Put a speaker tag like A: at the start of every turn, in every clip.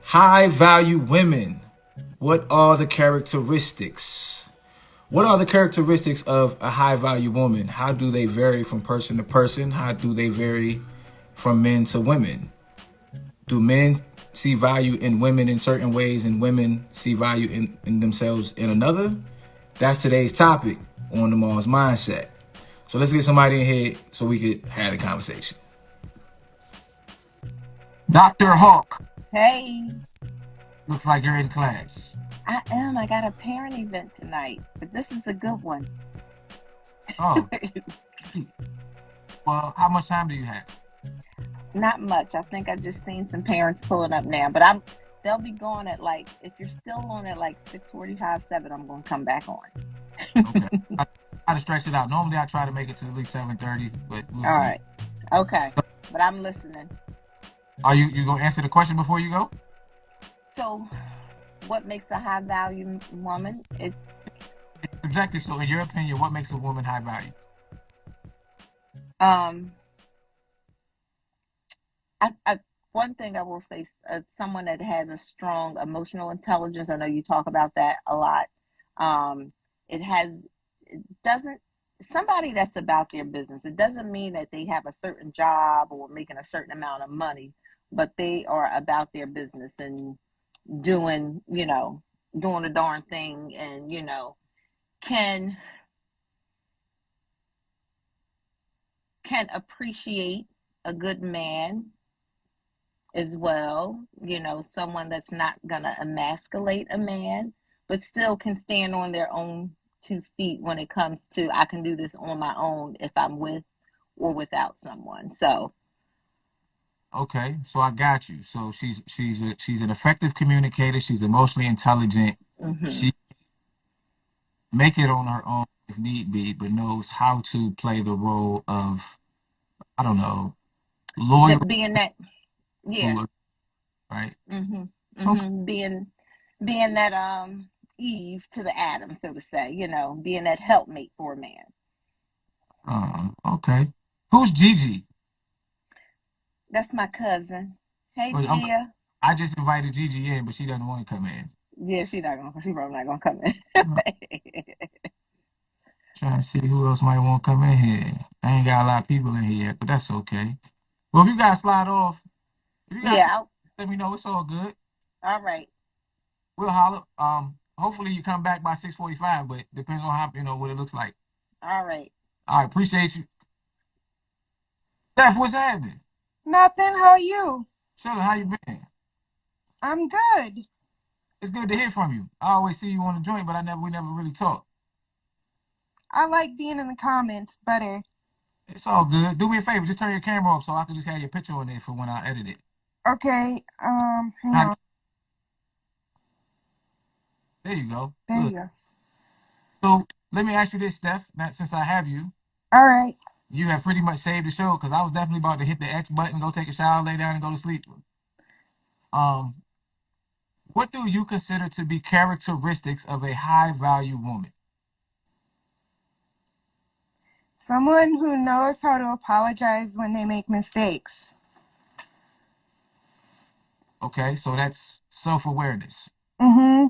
A: High value women. What are the characteristics? What are the characteristics of a high value woman? How do they vary from person to person? How do they vary from men to women? Do men see value in women in certain ways and women see value in themselves in another? That's today's topic on the Mars Mindset. So let's get somebody in here so we could have a conversation. Dr. Hawk,
B: Hey,
A: looks like you're in class.
B: I am. I got a parent event tonight, but this is a good one.
A: Oh, well, how much time do you have?
B: Not much. I think I just seen some parents pulling up now, but they'll be gone at like if you're still on at like 6:45, 7, I'm gonna come back on.
A: Okay. I try to stretch it out. Normally I try to make it to at least 7:30, but we'll
B: All
A: see.
B: right. Okay. But I'm listening.
A: Are you gonna answer the question before you go?
B: So what makes a high value woman?
A: It's subjective, so in your opinion, what makes a woman high value?
B: Um I one thing I will say, someone that has a strong emotional intelligence. I know you talk about that a lot. Um, it has it doesn't somebody that's about their business. It doesn't mean that they have a certain job or making a certain amount of money, but they are about their business and doing, doing a darn thing, and can can appreciate a good man as well, someone that's not gonna emasculate a man, but still can stand on their own 2 feet when it comes to I can do this on my own if I'm with or without someone. So,
A: Okay, so I got you. So she's an effective communicator. She's emotionally intelligent.
B: hmm
A: She make it on her own if need be, but knows how to play the role of, I don't know, loyal
B: that being that, yeah,
A: to a, right?
B: hmm
A: Okay.
B: being that Eve to the Adam, so to say, being that helpmate for a man.
A: Okay. Who's Gigi?
B: That's my cousin. Hey,
A: Well,
B: Gia.
A: I just invited Gigi in, but she doesn't want to come in.
B: Yeah, she probably not gonna come in.
A: Uh, Trying to see who else might want to come in here. I ain't got a lot of people in here yet, but that's okay. Well, if you guys slide off, if you guys
B: Yeah,
A: let me know, it's all good.
B: all right.
A: We'll holler. Hopefully you come back by 6:45, but depends on how what it looks like.
B: All right.
A: All right, appreciate you. Steph, what's happening?
C: Nothing. How are you?
A: Shirley, how you been?
C: I'm good.
A: It's good to hear from you. I always see you on the joint, but we never really talk.
C: I like being in the comments better.
A: It's all good. Do me a favor, just turn your camera off so I can just have your picture on there for when I edit it.
C: Okay. Hang
A: Now,
C: on.
A: there you go.
C: There you
A: Good.
C: go.
A: So let me ask you this, Steph. Now, since I have you,
C: All right.
A: you have pretty much saved the show because I was definitely about to hit the X button, go take a shower, lay down, and go to sleep. Um, what do you consider to be characteristics of a high value woman?
C: Someone who knows how to apologize when they make mistakes.
A: Okay, so that's self awareness.
C: Mm-hmm.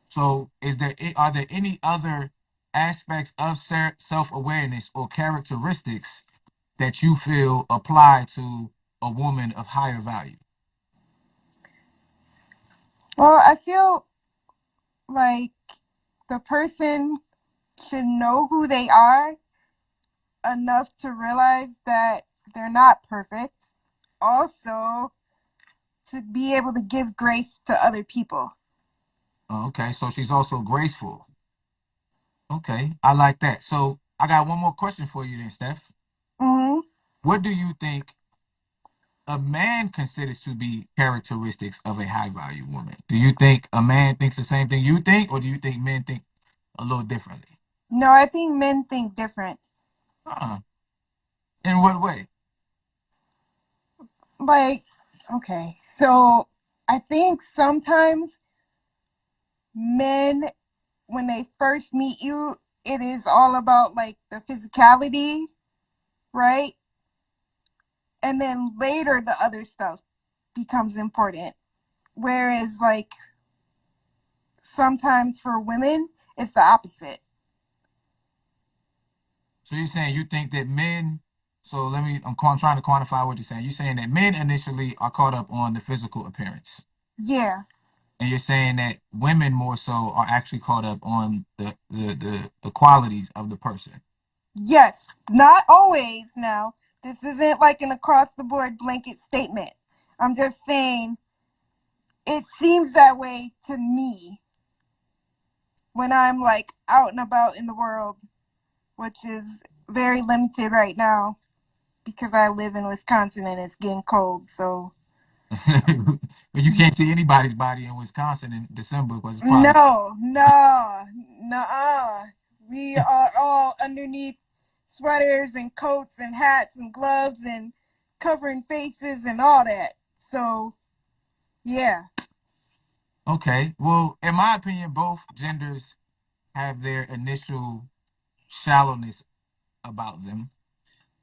A: So, are there any other aspects of self awareness or characteristics that you feel apply to a woman of higher value?
C: Well, I feel like the person should know who they are enough to realize that they're not perfect. Also, to be able to give grace to other people.
A: Okay, so she's also graceful. Okay, I like that. So, I got one more question for you then, Steph.
C: Mm-hmm.
A: What do you think a man considers to be characteristics of a high value woman? Do you think a man thinks the same thing you think, or do you think men think a little differently?
C: No, I think men think different.
A: Uh, in what way?
C: Like, okay, so I think sometimes men, when they first meet you, it is all about like the physicality, right? And then later the other stuff becomes important. Whereas, like, sometimes for women, it's the opposite.
A: So you're saying you think that men, so I'm trying to quantify what you're saying. You're saying that men initially are caught up on the physical appearance.
C: Yeah.
A: And you're saying that women more so are actually caught up on the qualities of the person.
C: Yes. Not always now. This isn't like an across the board blanket statement. I'm just saying it seems that way to me when I'm like out and about in the world, which is very limited right now because I live in Wisconsin and it's getting cold. So
A: But you can't see anybody's body in Wisconsin in December because it's probably
C: no. We are all underneath sweaters and coats and hats and gloves and covering faces and all that. So yeah.
A: okay. Well, in my opinion, both genders have their initial shallowness about them,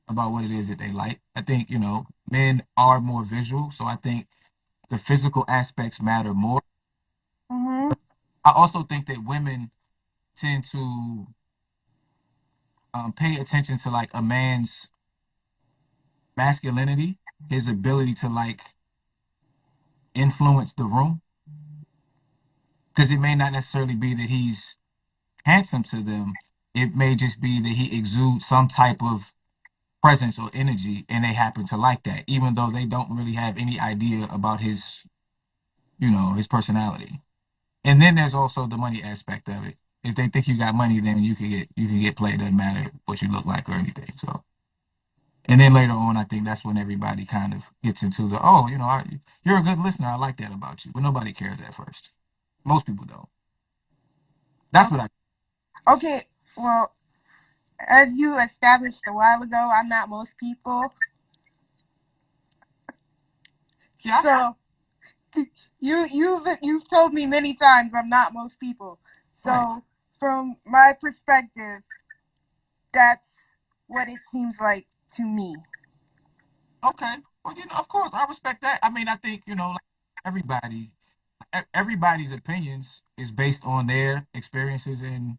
A: about what it is that they like. I think, men are more visual, so I think the physical aspects matter more.
C: Mhm.
A: I also think that women tend to pay attention to like a man's masculinity, his ability to like influence the room, because it may not necessarily be that he's handsome to them. It may just be that he exudes some type of presence or energy, and they happen to like that, even though they don't really have any idea about his personality. And then there's also the money aspect of it. If they think you got money, then you can get played. Doesn't matter what you look like or anything. So, and then later on, I think that's when everybody kind of gets into you're a good listener. I like that about you, but nobody cares at first. Most people don't. That's what I.
C: Okay. Well, as you established a while ago, I'm not most people.
A: Yeah.
C: So you've told me many times I'm not most people.
A: Right.
C: So from my perspective, that's what it seems like to me.
A: Okay. Well, of course, I respect that. I mean, I think like everybody, everybody's opinions is based on their experiences and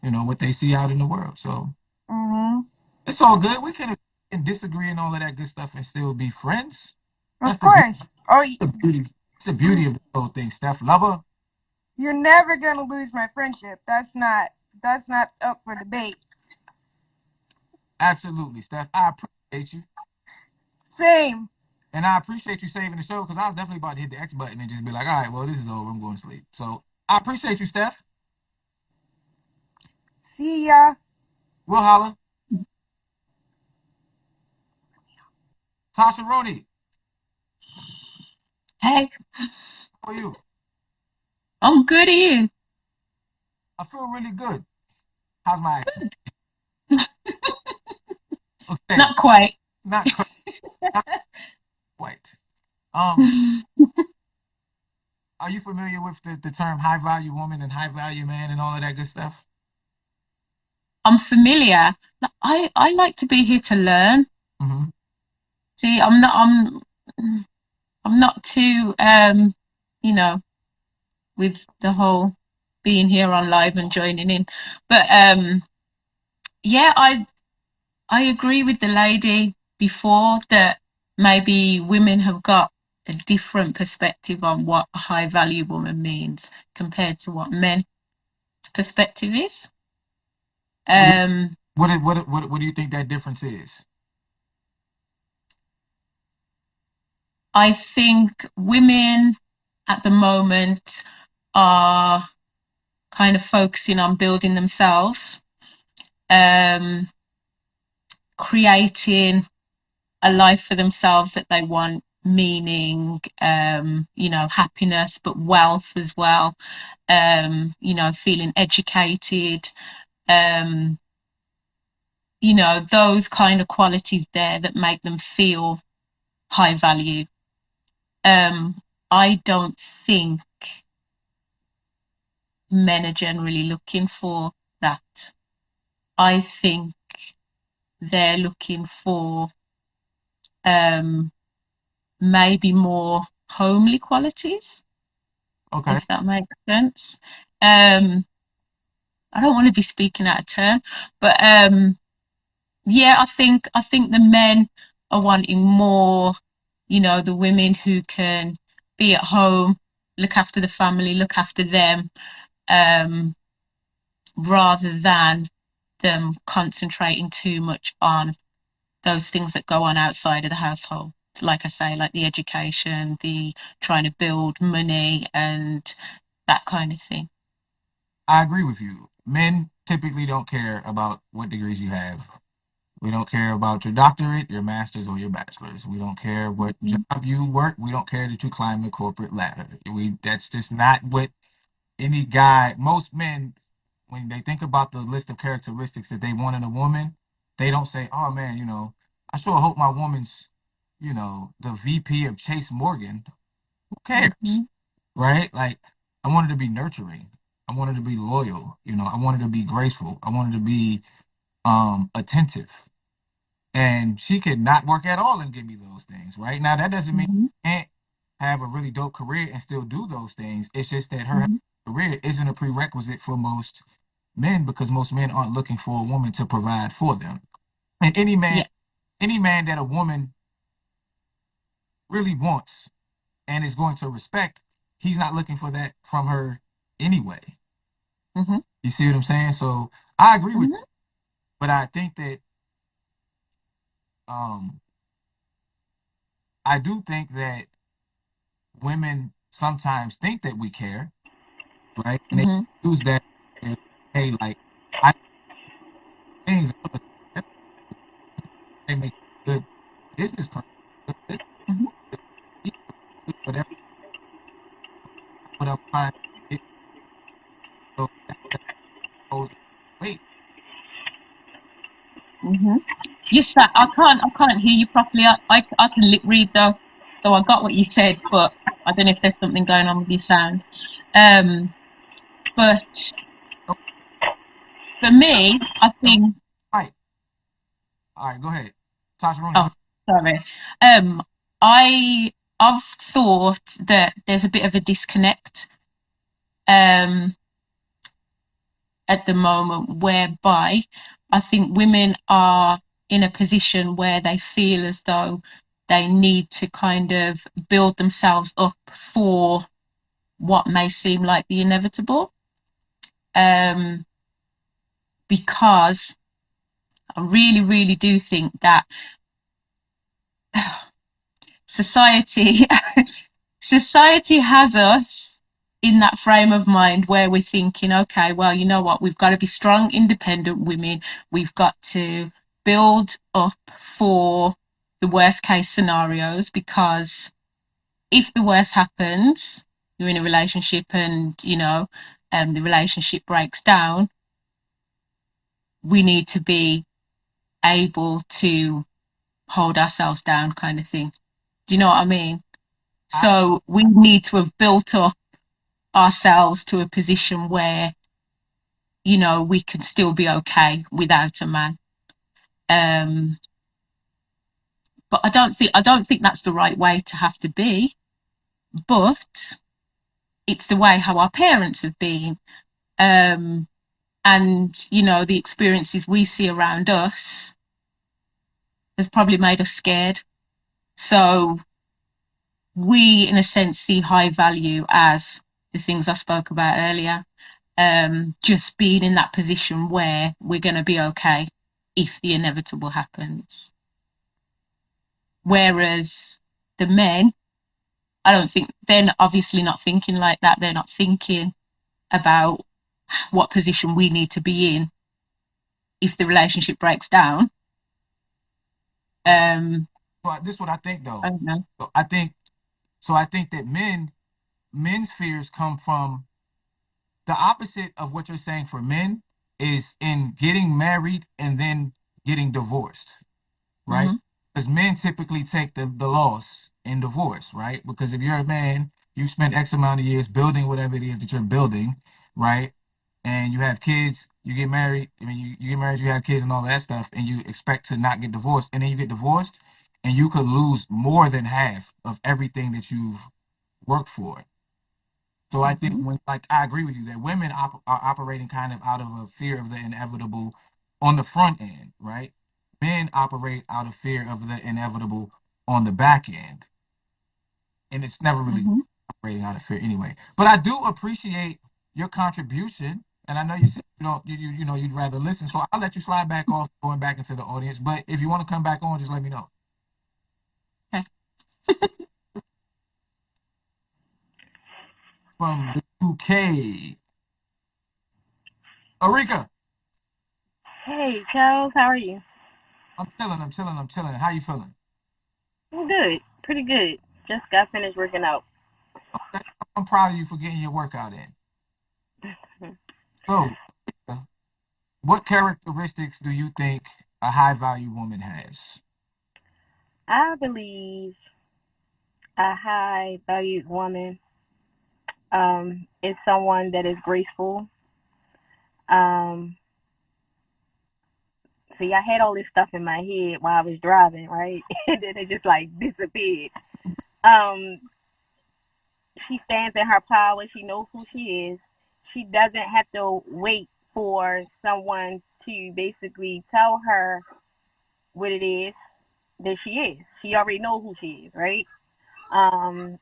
A: what they see out in the world. So
C: Hmm.
A: it's all good. We can disagree and all of that good stuff and still be friends. That's
C: Of course. Oh,
A: the beauty. It's the beauty of the whole thing, Steph. Lover,
C: you're never gonna lose my friendship. That's not up for debate.
A: absolutely, Steph. I appreciate you.
C: Same.
A: And I appreciate you saving the show because I was definitely about to hit the X button and just be like, all right, well, this is over. I'm going to sleep. So I appreciate you, Steph.
C: See ya.
A: We'll holler. Tasha Roney,
D: Hey,
A: how are you?
D: I'm good. Are you?
A: I feel really good. How's my accent? Okay,
D: Not quite.
A: not quite. Not quite. Um, are you familiar with the term high value woman and high value man and all of that good stuff?
D: I'm familiar. I like to be here to learn.
A: Mm-hmm.
D: See, I'm not too you know, with the whole being here on live and joining in. But yeah, I agree with the lady before that maybe women have got a different perspective on what a high value woman means compared to what men's perspective is.
A: What do you
D: Um
A: what do you think that difference is?
D: I think women at the moment are kind of focusing on building themselves, um, creating a life for themselves that they want, meaning, happiness, but wealth as well, feeling educated, um, those kind of qualities there that make them feel high value. I don't think men are generally looking for that. I think they're looking for maybe more. homely qualities,
A: Okay.
D: if that makes sense. Um, I don't want to be speaking out of turn, but yeah, I think the men are wanting more, the women who can be at home, look after the family, look after them, um, rather than them concentrating too much on those things that go on outside of the household. Like I say, like the education, the trying to build money and that kind of thing.
A: I agree with you. Men typically don't care about what degrees you have. We don't care about your doctorate, your master's, or your bachelor's. We don't care what job
D: Mhm.
A: you work. We don't care that you climb the corporate ladder. That's just not what any guy, most men, when they think about the list of characteristics that they want in a woman, they don't say, "Oh man, I sure hope my woman's, the VP of Chase Morgan." Who cares,
D: Mhm.
A: right? Like, I want her to be nurturing. I want her to be loyal. I want her to be graceful. I want her to be attentive. And she could not work at all and give me those things, right? Now that doesn't mean
D: Mhm.
A: she can't have a really dope career and still do those things. It's just that her
D: Mhm.
A: career isn't a prerequisite for most men because most men aren't looking for a woman to provide for them. And
D: Yeah.
A: any man that a woman really wants and is going to respect, he's not looking for that from her anyway.
D: Mhm.
A: You see what I'm saying? So I agree with you,
D: Mhm.
A: but I think that um I do think that women sometimes think that we care, right? And they
D: Mhm.
A: use that as, hey, like I things they make good business person, good business,
D: Mhm.
A: whatever what I'm trying to get. So that goes wait.
D: Mhm. Yes, I can't hear you properly. I can lip read though, so I got what you said, but I don't know if there's something going on with your sound. Um, but
A: Oh,
D: for me, I think.
A: right. All right, go ahead. Tasha Rooney, go
D: Oh, sorry. Um, I've thought that there's a bit of a disconnect um at the moment whereby I think women are in a position where they feel as though they need to kind of build themselves up for what may seem like the inevitable. Um, because I really, really do think that society society has us in that frame of mind where we're thinking, okay, well, you know what, we've got to be strong, independent women. We've got to build up for the worst case scenarios because if the worst happens, you're in a relationship and, the relationship breaks down, we need to be able to hold ourselves down, kind of thing. Do you know what I mean?
A: I
D: So we need to have built up ourselves to a position where we can still be okay without a man. um but I don't think that's the right way to have to be, but it's the way how our parents have been. And the experiences we see around us has probably made us scared, so we in a sense see high value as the things I spoke about earlier, just being in that position where we're going to be okay if the inevitable happens. Whereas the men, I don't think they're obviously not thinking like that. They're not thinking about what position we need to be in if the relationship breaks down.
A: yeah.
D: Um,
A: So this is what I think
D: I
A: though.
D: don't know.
A: So I think that men's fears come from the opposite of what you're saying for men is in getting married and then getting divorced, right?
D: Mm-hmm,
A: Because men typically take the loss in divorce, right? Because if you're a man, you spend X amount of years building whatever it is that you're building, right? And you have kids, you get married. I mean, you get married, you have kids and all that stuff, and you expect to not get divorced. And then you get divorced, and you could lose more than half of everything that you've work for. So I think when, like, I agree with you that women are operating kind of out of a fear of the inevitable on the front end, right? Men operate out of fear of the inevitable on the back end, and it's never really operating out of fear anyway. But I do appreciate your contribution, and I know you said you don't, you know, you'd rather listen, so I'll let you slide back off, going back into the audience. But if you want to come back on, just let me know.
D: Okay.
A: From the UK, Arika.
E: Hey, Charles, how are you?
A: I'm chilling. I'm chilling. I'm chilling. How you feeling?
E: I'm good. Pretty good. Just got finished working out.
A: Okay. I'm proud of you for getting your workout in. So, what characteristics do you think a high value woman has?
E: I believe a high valued woman is someone that is graceful. Um, See, I had all this stuff in my head while I was driving, right? And then it just like disappeared. Um, she stands in her power. She knows who she is. She doesn't have to wait for someone to basically tell her what it is that she is. She already knows who she is, right? Um,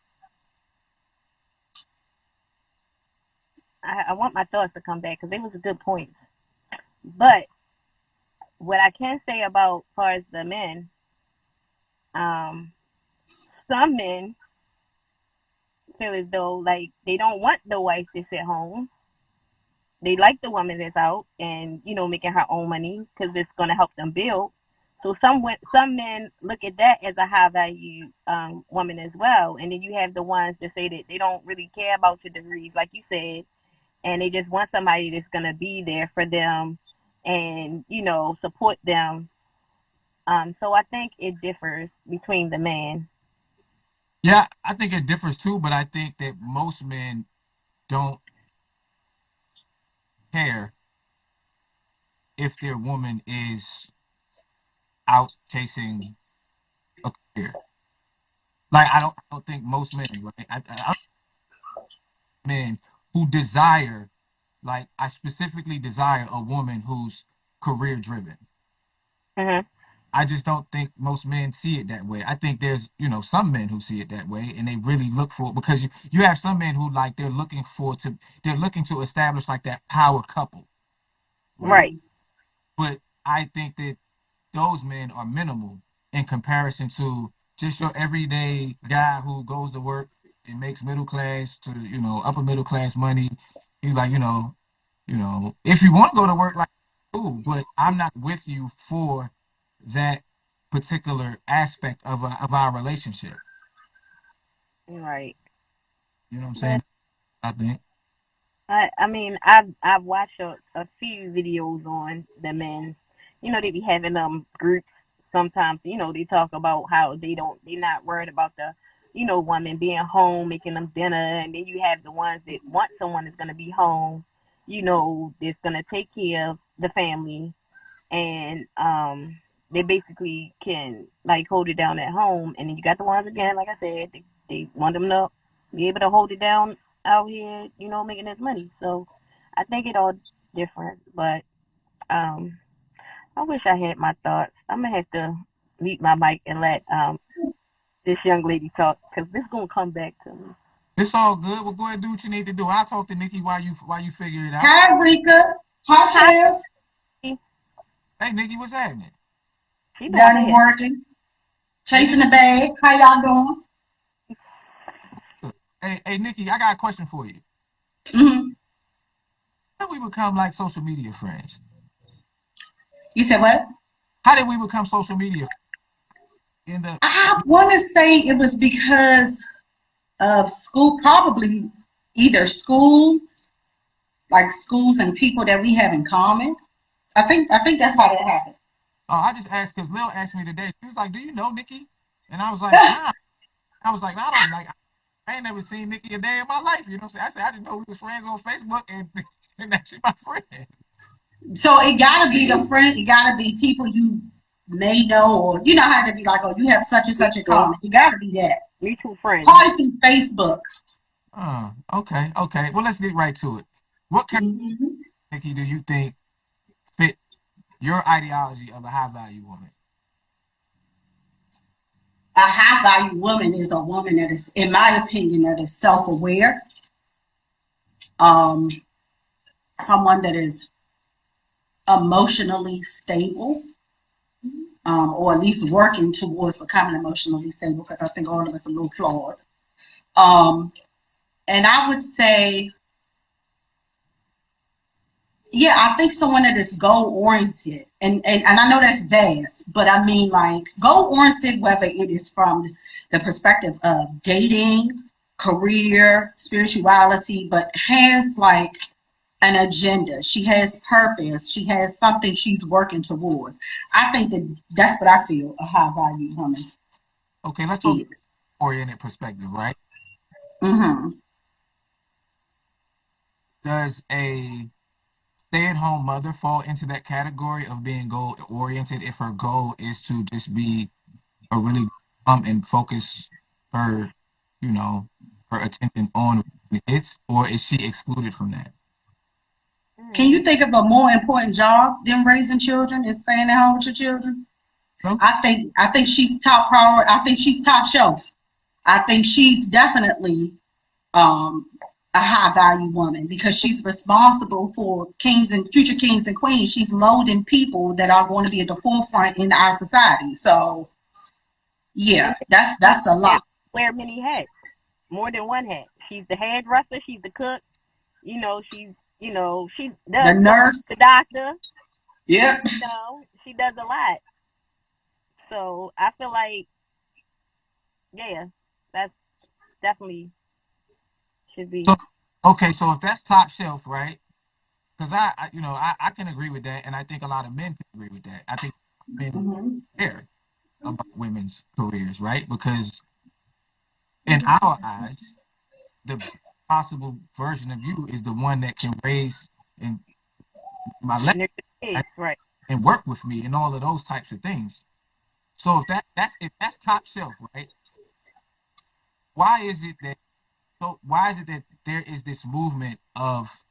E: I want my thoughts to come back because they was a good points. But what I can say about as far as the men, um, some men feel as though like they don't want the wife to sit home. They like the woman that's out and making her own money because it's going to help them build. So some men look at that as a high value woman as well, and then you have the ones that say that they don't really care about your degrees, like you said, and they just want somebody that's going to be there for them and support them. So I think it differs between the man.
A: Yeah, I think it differs too, but I think that most men don't care if their woman is out chasing a career. Like I don't think most men, right? I men who desire, like I specifically desire a woman who's career driven.
E: Mhm.
A: I just don't think most men see it that way. I think there's, some men who see it that way and they really look for it because you have some men who like they're looking to establish like that power couple, right?
E: Right.
A: But I think that those men are minimal in comparison to just your everyday guy who goes to work and makes middle class to, upper middle class money. He's like, if you want to go to work, like, cool, but I'm not with you for that particular aspect of our relationship.
E: Right.
A: You know what I'm
E: But
A: saying? I think.
E: I mean I've watched a few videos on the men. They be having groups sometimes. They talk about how they're not worried about the woman being home making them dinner, and then you have the ones that want someone that's gonna be home, that's gonna take care of the family, and they basically can like hold it down at home, and then you got the ones again, like I said, they want them to be able to hold it down out here, making this money. So I think it all different, but um, I wish I had my thoughts. I'm gonna have to mute my mic and let this young lady talk because this gonna come back to me.
A: It's all good. Well, go ahead and do what you need to do. I'll talk to Nikki while you figure it out.
F: Hi, Rika. Hi,
E: Hi,
F: Shells.
A: Hey, Nikki, what's happening?
E: she doing
F: Done and
E: here.
F: working. Chasing
A: Nikki,
F: the bag. How y'all doing?
A: hey, Nikki, I got a question for you.
F: Hmm.
A: How did we become like social media friends?
F: You said what?
A: How did we become social media in the
F: I want to say it was because of school, probably either schools, like schools and people that we have in common. I think that's how that happened.
A: Oh, I just asked because Lil asked me today. She was like, "Do you know Nikki?" And I was like, "Nah." I was like, "I don't like. I ain't never seen Nikki a day in my life." You know what I'm saying? I said, "I just know we was friends on Facebook, and and that she's my friend."
F: So it gotta be the friend. It gotta be people you may know, or you know how to be like, oh, you have such and such in
E: So,
F: common. It gotta be that.
E: mutual friends.
F: Probably through Facebook.
A: Okay. Well, let's get right to it. What
F: Mhm.
A: Nikki, do you think fit your ideology of a high value woman?
F: A high value woman is a woman that is, in my opinion, that is self aware. Um, Someone that is emotionally stable, or at least working towards becoming emotionally stable, because I think all of us are a little flawed. Um, and I would say, yeah, I think someone that is goal oriented, and I know that's vast, but I mean like goal oriented, whether it is from the perspective of dating, career, spirituality, but has like an agenda. She has purpose. She has something she's working towards. I think that's what I feel a high value woman
A: Okay, let's talk
F: is.
A: oriented perspective, right?
F: Mm-hmm.
A: Does a stay-at-home mother fall into that category of being goal oriented if her goal is to just be a really and focus her, you know, her attention on the kids, or is she excluded from that?
F: Can you think of a more important job than raising children and staying at home with your children?
A: No?
F: I think she's top priority. I think she's top shelf. I think she's definitely um, a high value woman because she's responsible for kings and future kings and queens. She's molding people that are going to be at the forefront in our society. So yeah,
E: And
F: that's a lot.
E: wear many hats, more than one hat. She's the hairdresser. She's the cook. She
F: The
E: does the
F: nurse.
E: doctor.
F: Yep.
E: She does a lot. So I feel like, yeah, that's definitely should be.
A: So, okay, so if that's top shelf, right? Because I can agree with that, and I think a lot of men can agree with that. I think men
F: Mm-hmm.
A: care about women's careers, right? Because in our eyes, the possible version of you is the one that can raise and my left
E: Nurture kids, right?
A: and work with me and all of those types of things. So if that's top shelf, right? Why is it that there is this movement of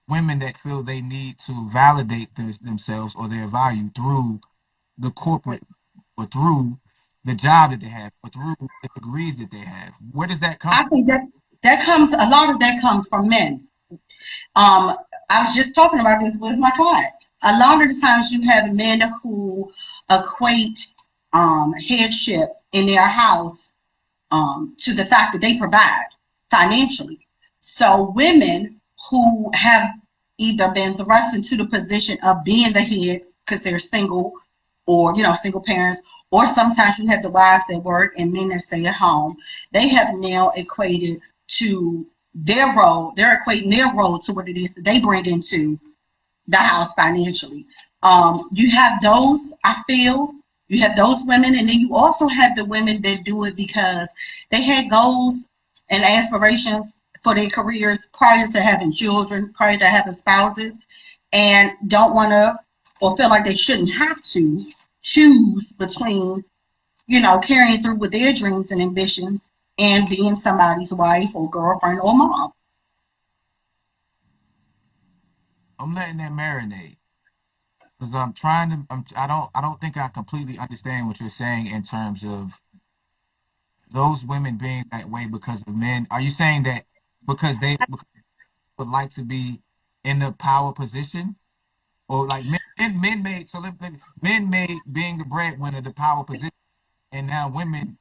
A: women that feel they need to validate themselves or their value through the corporate or through the job that they have or through the degrees that they have? Where does that come
F: I
A: from?
F: think that comes a lot of that comes from men. Um, I was just talking about this with my client. A lot of the times you have men who equate headship in their house to the fact that they provide financially. So women who have either been thrust into the position of being the head because they're single or single parents, or sometimes you have the wives that work and men that stay at home, they have now equated to their role, they're equating their role to what it is that they bring into the house financially. You have those, I feel, you have those women, and then you also have the women that do it because they had goals and aspirations for their careers prior to having children, prior to having spouses, and don't want to or feel like they shouldn't have to choose between, carrying through with their dreams and ambitions and being somebody's wife or girlfriend or mom.
A: I'm letting that marinate because I'm trying to. I don't think I completely understand what you're saying in terms of those women being that way because of men. Are you saying that because would like to be in the power position, or like men made men made being the breadwinner the power position, and now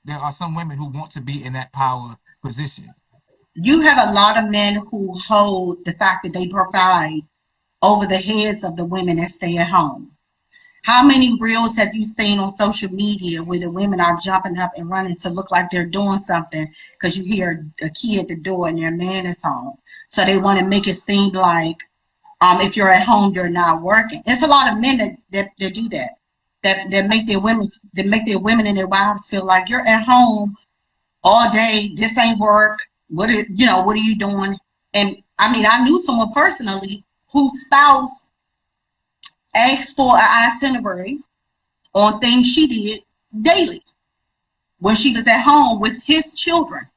A: there are some women who want to be in that power position.
F: You have a lot of men who hold the fact that they provide over the heads of the women that stay at home. How many reels have you seen on social media where the women are jumping up and running to look like they're doing something because you hear a key at the door and their man is home? So they want to make it seem like if you're at home, you're not working. It's a lot of men that do that. That make their women and their wives feel like you're at home all day. This ain't work. What are you doing? And I mean, I knew someone personally whose spouse asked for an itinerary on things she did daily. when she was at home with his children.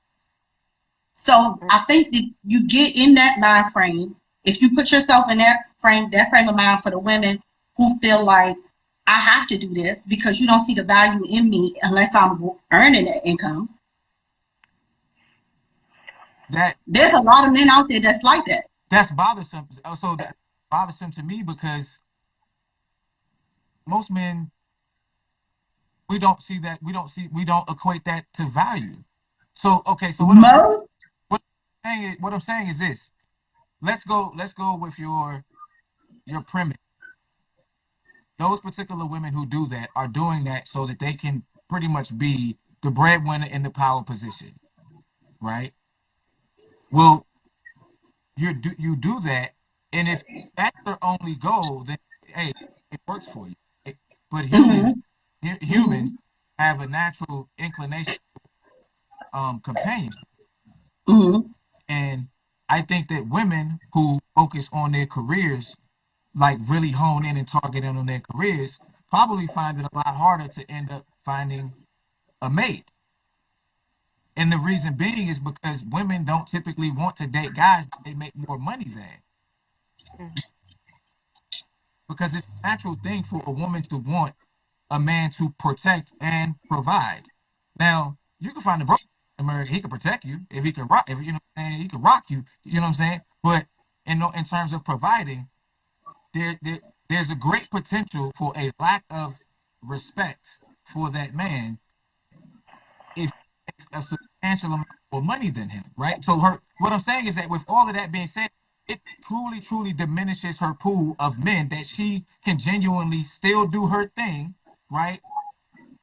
F: So I think that you get in that mind frame. If you put yourself in that frame of mind for the women who feel like I have to do this because you don't see the value in me unless I'm earning that income. There's a lot of men out there that's like that.
A: That's bothersome. So that's bothersome to me because most men, we don't see that. We don't equate that to value. So okay. So what I'm saying is this. Let's go with your premise. Those particular women who do that are doing that so that they can pretty much be the breadwinner in the power position, right? Well, you do that, and if that's their only goal, then hey, it works for you. But humans have a natural inclination companionship. And I think that women who focus on their careers, like really hone in and target in on their careers, probably find it a lot harder to end up finding a mate. And the reason being is because women don't typically want to date guys that they make more money than. Because it's a natural thing for a woman to want a man to protect and provide. Now, you can find a bro in America, he can protect you if he can rock, if you know what I'm saying, he can rock you, you know what I'm saying? But in terms of providing, there's a great potential for a lack of respect for that man if he makes a substantial amount more money than him, right? So what I'm saying is that with all of that being said, it truly diminishes her pool of men that she can genuinely still do her thing, right?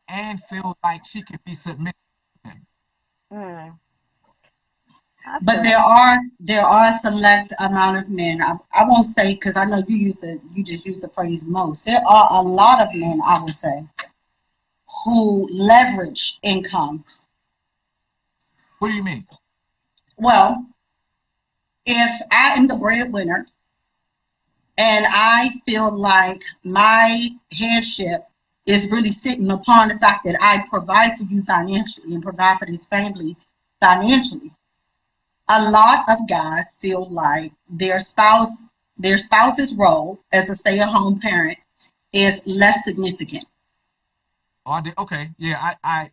A: And feel like she can be submissive to him.
F: But there are a select amount of men. I won't say because I know you just use the phrase most. There are a lot of men, I would say, who leverage income.
A: What do you mean?
F: Well, if I am the breadwinner and I feel like my headship is really sitting upon the fact that I provide for you financially and provide for this family financially, a lot of guys feel like their spouse's role as a stay-at-home parent is less significant.
A: Okay, yeah, I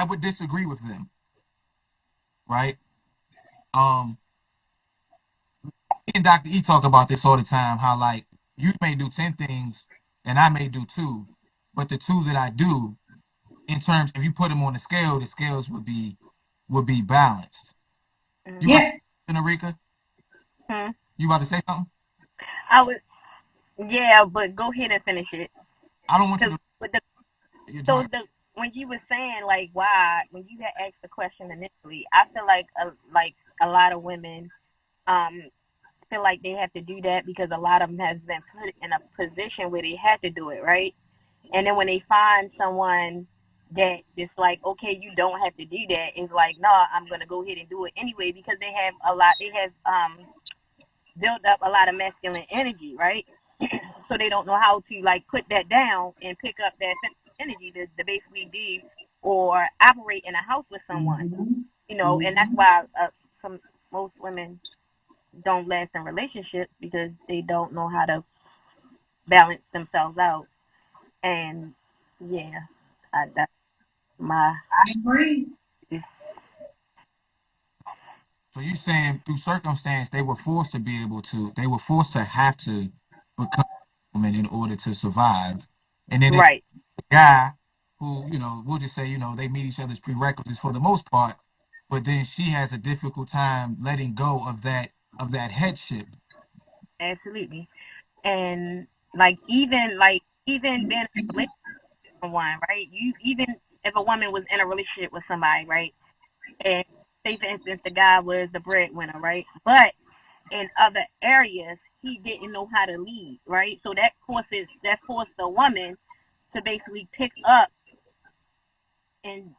A: would disagree with them, right? Me and Dr. E talk about this all the time, how like you may do 10 things and I may do 2, but the 2 that I do, in terms, if you put them on the scales would be balanced. You
F: Yeah.
A: Enrica? You about to say something?
E: I was, yeah, but go ahead and finish it.
A: I don't want you to.
E: So when you were saying like why, when you had asked the question initially, I feel like a lot of women feel like they have to do that because a lot of them has been put in a position where they had to do it, right? And then when they find someone that is like, okay, you don't have to do that, it's like, no, I'm gonna go ahead and do it anyway because they have built up a lot of masculine energy, right? So they don't know how to like put that down and pick up that energy to basically do or operate in a house with someone, you know, and that's why most women don't last in relationships because they don't know how to balance themselves out. And yeah, that's my.
F: I agree.
A: So you saying through circumstance they were forced to have to become a woman in order to survive, and then it's
E: Right.
A: the guy who, you know, we'll just say, you know, they meet each other's prerequisites for the most part, but then she has a difficult time letting go of that headship.
E: Absolutely. And even being in a relationship with someone, right? You even if a woman was in a relationship with somebody, right? And say for instance the guy was the breadwinner, right? But in other areas he didn't know how to lead, right? So that forced the woman to basically pick up and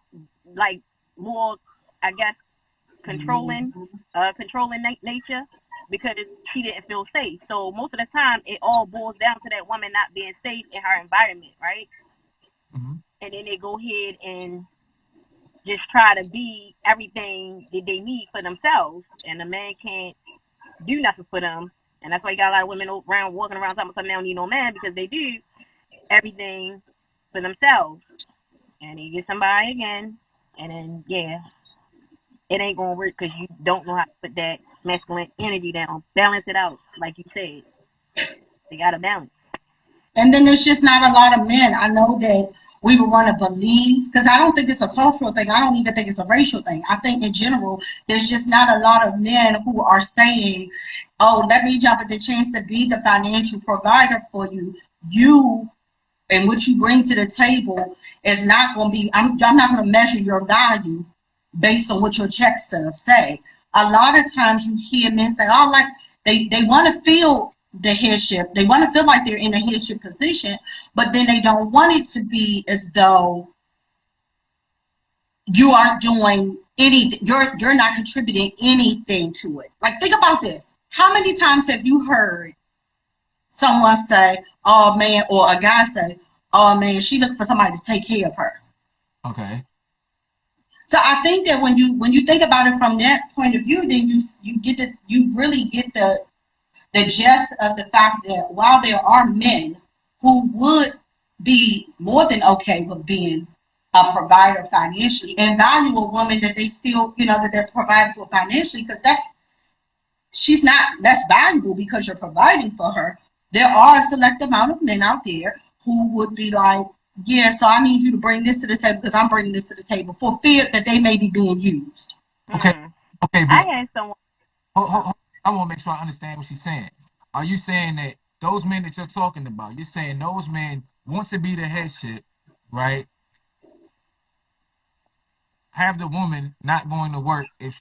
E: like more, I guess, controlling nature because she didn't feel safe. So most of the time, it all boils down to that woman not being safe in her environment, right?
A: Mm-hmm.
E: and then they go ahead and just try to be everything that they need for themselves, and the man can't do nothing for them. And that's why you got a lot of women around walking around talking about they don't need no man, because they do everything for themselves. And you get somebody again, and then yeah, it ain't gonna work because you don't know how to put that masculine energy down. Balance it out, like you said. They gotta balance.
F: And then there's just not a lot of men. I know that we would want to believe, because I don't think it's a cultural thing. I don't even think it's a racial thing. I think in general, there's just not a lot of men who are saying, oh, let me jump at the chance to be the financial provider for you. You and what you bring to the table is not going to be, I'm not going to measure your value based on what your check stubs say. A lot of times you hear men say, oh, like they want to feel the headship. They want to feel like they're in a headship position, but then they don't want it to be as though you aren't doing anything. You're not contributing anything to it. Like, think about this. How many times have you heard someone say, oh man, or a guy say, oh man, she looking for somebody to take care of her?
A: Okay.
F: So I think that when you think about it from that point of view, then you really get the gist of the fact that while there are men who would be more than okay with being a provider financially and value a woman that they still, that they're providing for financially, because she's not less valuable because you're providing for her. There are a select amount of men out there who would be like, yeah, so I need you to bring this to the table because I'm bringing this to the table for fear that they may be being used.
A: Okay.
E: Hmm.
A: Okay,
E: I
A: but
E: had someone.
A: I want to make sure I understand what she's saying. Are you saying that those men that you're talking about, you're saying those men want to be the headship, right? Have the woman not going to work if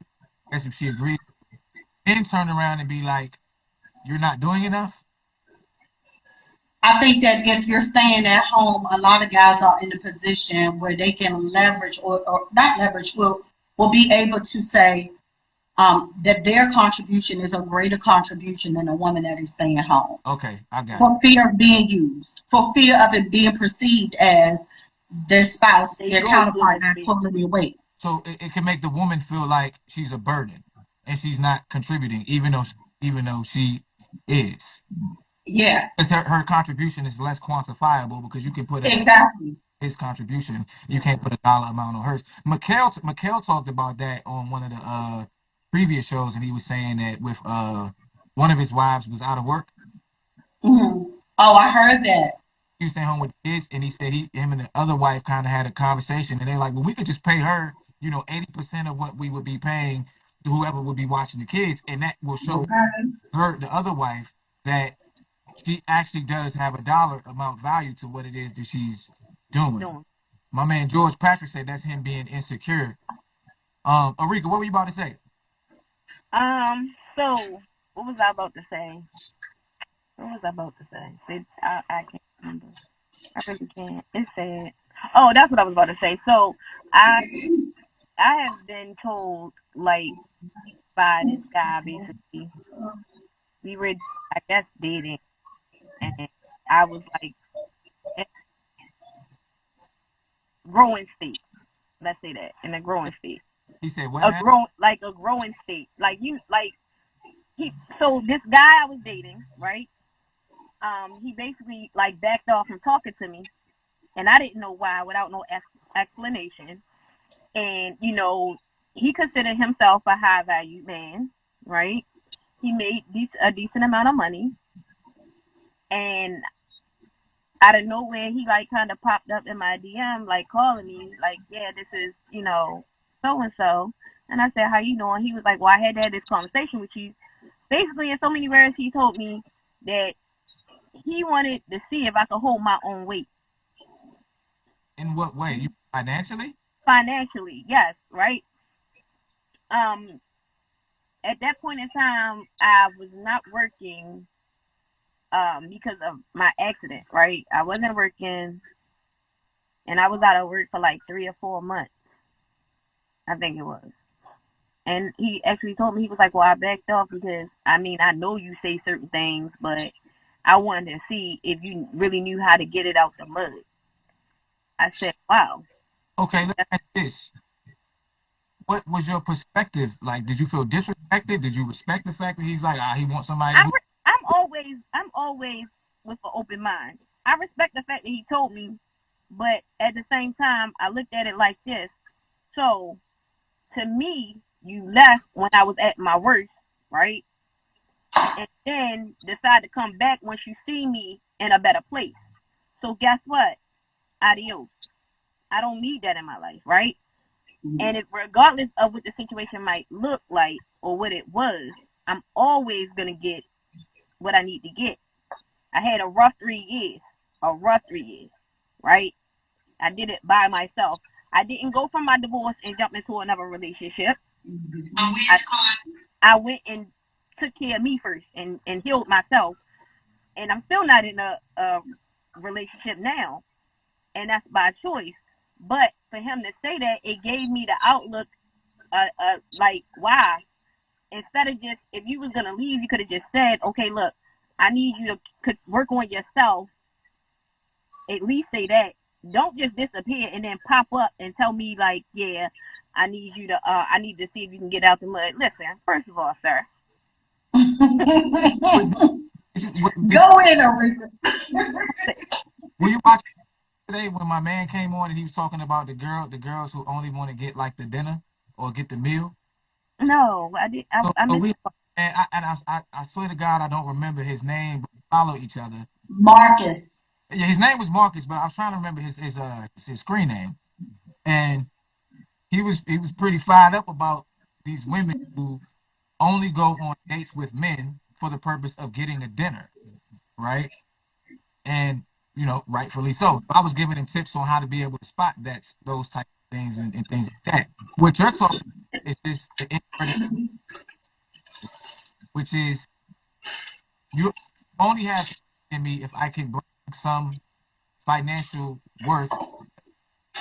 A: she agrees, then turn around and be like, you're not doing enough?
F: I think that if you're staying at home, a lot of guys are in a position where they can leverage or not leverage, will be able to say that their contribution is a greater contribution than a woman that is staying home.
A: Okay, I got it.
F: For fear of being used, for fear of it being perceived as their spouse,
E: They
F: their
E: go, so
F: counterpart,
E: to
F: not
E: speak.
F: pulling their weight.
A: So it can make the woman feel like she's a burden and she's not contributing, even though she is.
F: Yeah,
A: Because her contribution is less quantifiable because you can put
F: exactly.
A: his contribution. You can't
E: Hmm.
A: put a dollar amount on hers. Mikhail talked about that on one of the previous shows, and he was saying that with one of his wives was out of work.
F: Hmm. Oh, I heard that.
A: He was staying home with the kids, and he said him and the other wife kind of had a conversation, and they're like, well, we could just pay her, 80% of what we would be paying whoever would be watching the kids, and that will show
F: Okay.
A: her, the other wife, that she actually does have a dollar amount value to what it is that she's doing.
E: Doing.
A: My man George Patrick said that's him being insecure. Arika, what were you about to say?
E: So what was I about to say? What was I about to say? I can't remember. I really can't. It's sad. Oh, that's what I was about to say. So I I have been told, like, by this guy, basically. We were, I guess, dating, and I was like in a growing state. Let's say that, in a growing state.
A: He said what now?
E: A growing state. Like, he. So this guy I was dating, right? He basically like backed off from talking to me, and I didn't know why, without no explanation. And he considered himself a high value man, right? He made a decent amount of money, and out of nowhere, he like kind of popped up in my DM, like calling me, like, yeah, this is so and so. And I said, how you doing? He was like, well, I had to have this conversation with you. Basically, in so many words, he told me that he wanted to see if I could hold my own weight
A: In what way? You financially?
E: financially. Yes, right. Um, at that point in time, I was not working because of my accident. Right, I wasn't working, and I was out of work for like 3 or 4 months. I think it was. And he actually told me, he was like, well, I backed off because, I mean, I know you say certain things, but I wanted to see if you really knew how to get it out the mud. I said, wow.
A: Okay, let me ask you this. What was your perspective? Like, did you feel disrespected? Did you respect the fact that he's like, he wants somebody who?
E: I'm always with an open mind. I respect the fact that he told me, but at the same time, I looked at it like this. So to me, you left when I was at my worst, right? And then decide to come back once you see me in a better place. So guess what? Adios. I don't need that in my life, right? And if regardless of what the situation might look like or what it was, I'm always gonna get what I need to get. I had a rough 3 years. Right? I did it by myself. I didn't go from my divorce and jump into another relationship. I, I went and took care of me first and healed myself. And I'm still not in a relationship now. And that's by choice. But for him to say that, it gave me the outlook, like, why? Instead of just, if you was going to leave, you could have just said, okay, look, I need you to work on yourself. At least say that. Don't just disappear and then pop up and tell me, like, yeah, I need to see if you can get out the mud. Listen, first of all, sir.
F: Go in, Aretha.
A: Were you watching today when my man came on and he was talking about the girls who only want to get like the dinner or get the meal?
E: No, I did. I
A: So
E: missed.
A: we I swear to God I don't remember his name, but we follow each other.
F: Marcus.
A: Yeah, his name was Marcus, but I was trying to remember his screen name. And he was pretty fired up about these women who only go on dates with men for the purpose of getting a dinner, right? And rightfully so. I was giving him tips on how to be able to spot those type of things and things like that. What you're talking about is this the inverted, which is you only have in me if I can bring some financial worth,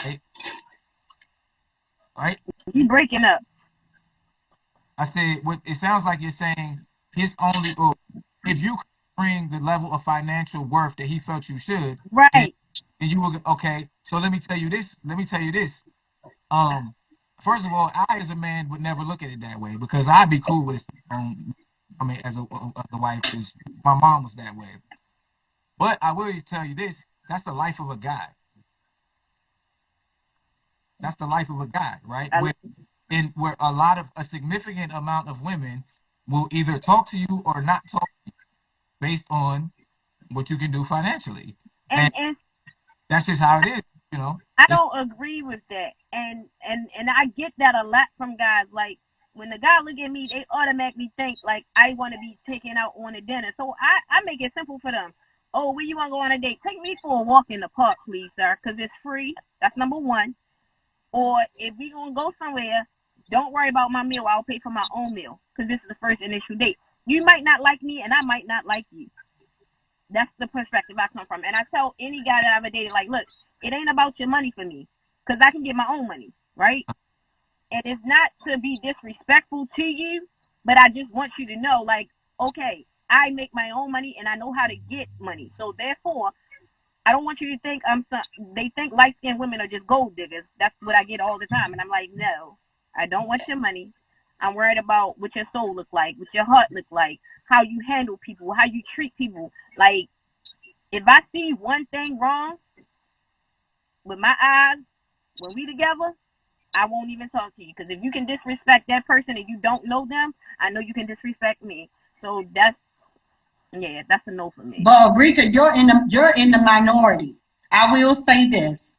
A: right? Right?
E: You breaking up.
A: I said, what it sounds like you're saying his only, or if you could bring the level of financial worth that he felt you should, then,
E: Right.
A: then you will, okay. So let me tell you this. Um, First of all, I as a man would never look at it that way because I'd be cool with it. I mean, as a wife, because my mom was that way. But I will tell you this: that's the life of a guy. That's the life of a guy, right?
E: I,
A: Where a significant amount of women will either talk to you or not talk based on what you can do financially, and
E: and
A: that's just how it is. You know,
E: I
A: it's,
E: don't agree with that. And I get that a lot from guys. Like when the guy look at me, they automatically think like I want to be taken out on a dinner. So I make it simple for them. Oh, where you want to go on a date? Take me for a walk in the park, please, sir, because it's free. That's number one. Or if we gonna go somewhere, don't worry about my meal. I'll pay for my own meal because this is the first initial date. You might not like me, and I might not like you. That's the perspective I come from. And I tell any guy that I've ever dated, like, look, it ain't about your money for me because I can get my own money, right? And it's not to be disrespectful to you, but I just want you to know, like, okay, I make my own money and I know how to get money. So therefore, I don't want you to think they think light skinned women are just gold diggers. That's what I get all the time. And I'm like, no, I don't want your money. I'm worried about what your soul look like, what your heart look like, how you handle people, how you treat people. Like, if I see one thing wrong with my eyes when we together, I won't even talk to you. Because if you can disrespect that person and you don't know them, I know you can disrespect me. So that's a no for me.
F: But Rika, you're in the minority. I will say this.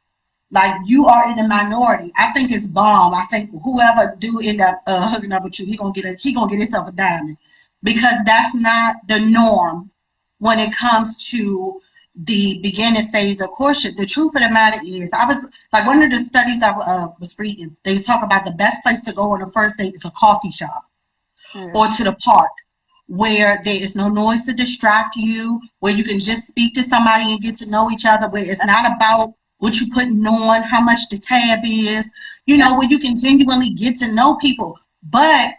F: Like you are in the minority. I think it's bomb. I think whoever do end up hooking up with you, he gonna get himself a diamond because that's not the norm when it comes to the beginning phase of courtship. The truth of the matter is, I was like one of the studies I was reading. They talk about the best place to go on a first date is a coffee shop or to the park where there is no noise to distract you, where you can just speak to somebody and get to know each other, where it's not about what you putting on, how much the tab is, where you can genuinely get to know people. But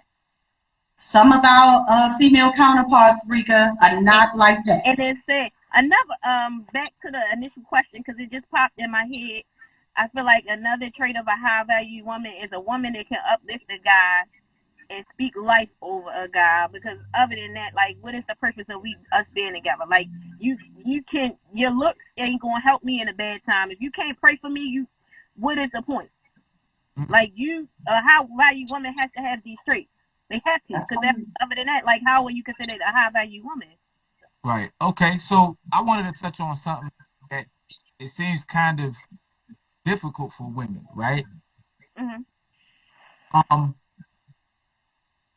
F: some of our female counterparts, Rika, are not like that.
E: And then say another back to the initial question because it just popped in my head. I feel like another trait of a high value woman is a woman that can uplift a guy and speak life over a guy. Because other than that, like, what is the purpose of us being together? Like, you can, your looks ain't gonna help me in a bad time. If you can't pray for me, what is the point? Like, a high value woman has to have these traits. They have to,
F: That's
E: because
F: right.
E: other than that, like, how are you considered a high value woman?
A: Right. Okay. So I wanted to touch on something that it seems kind of difficult for women, right?
E: Mhm.
A: Um,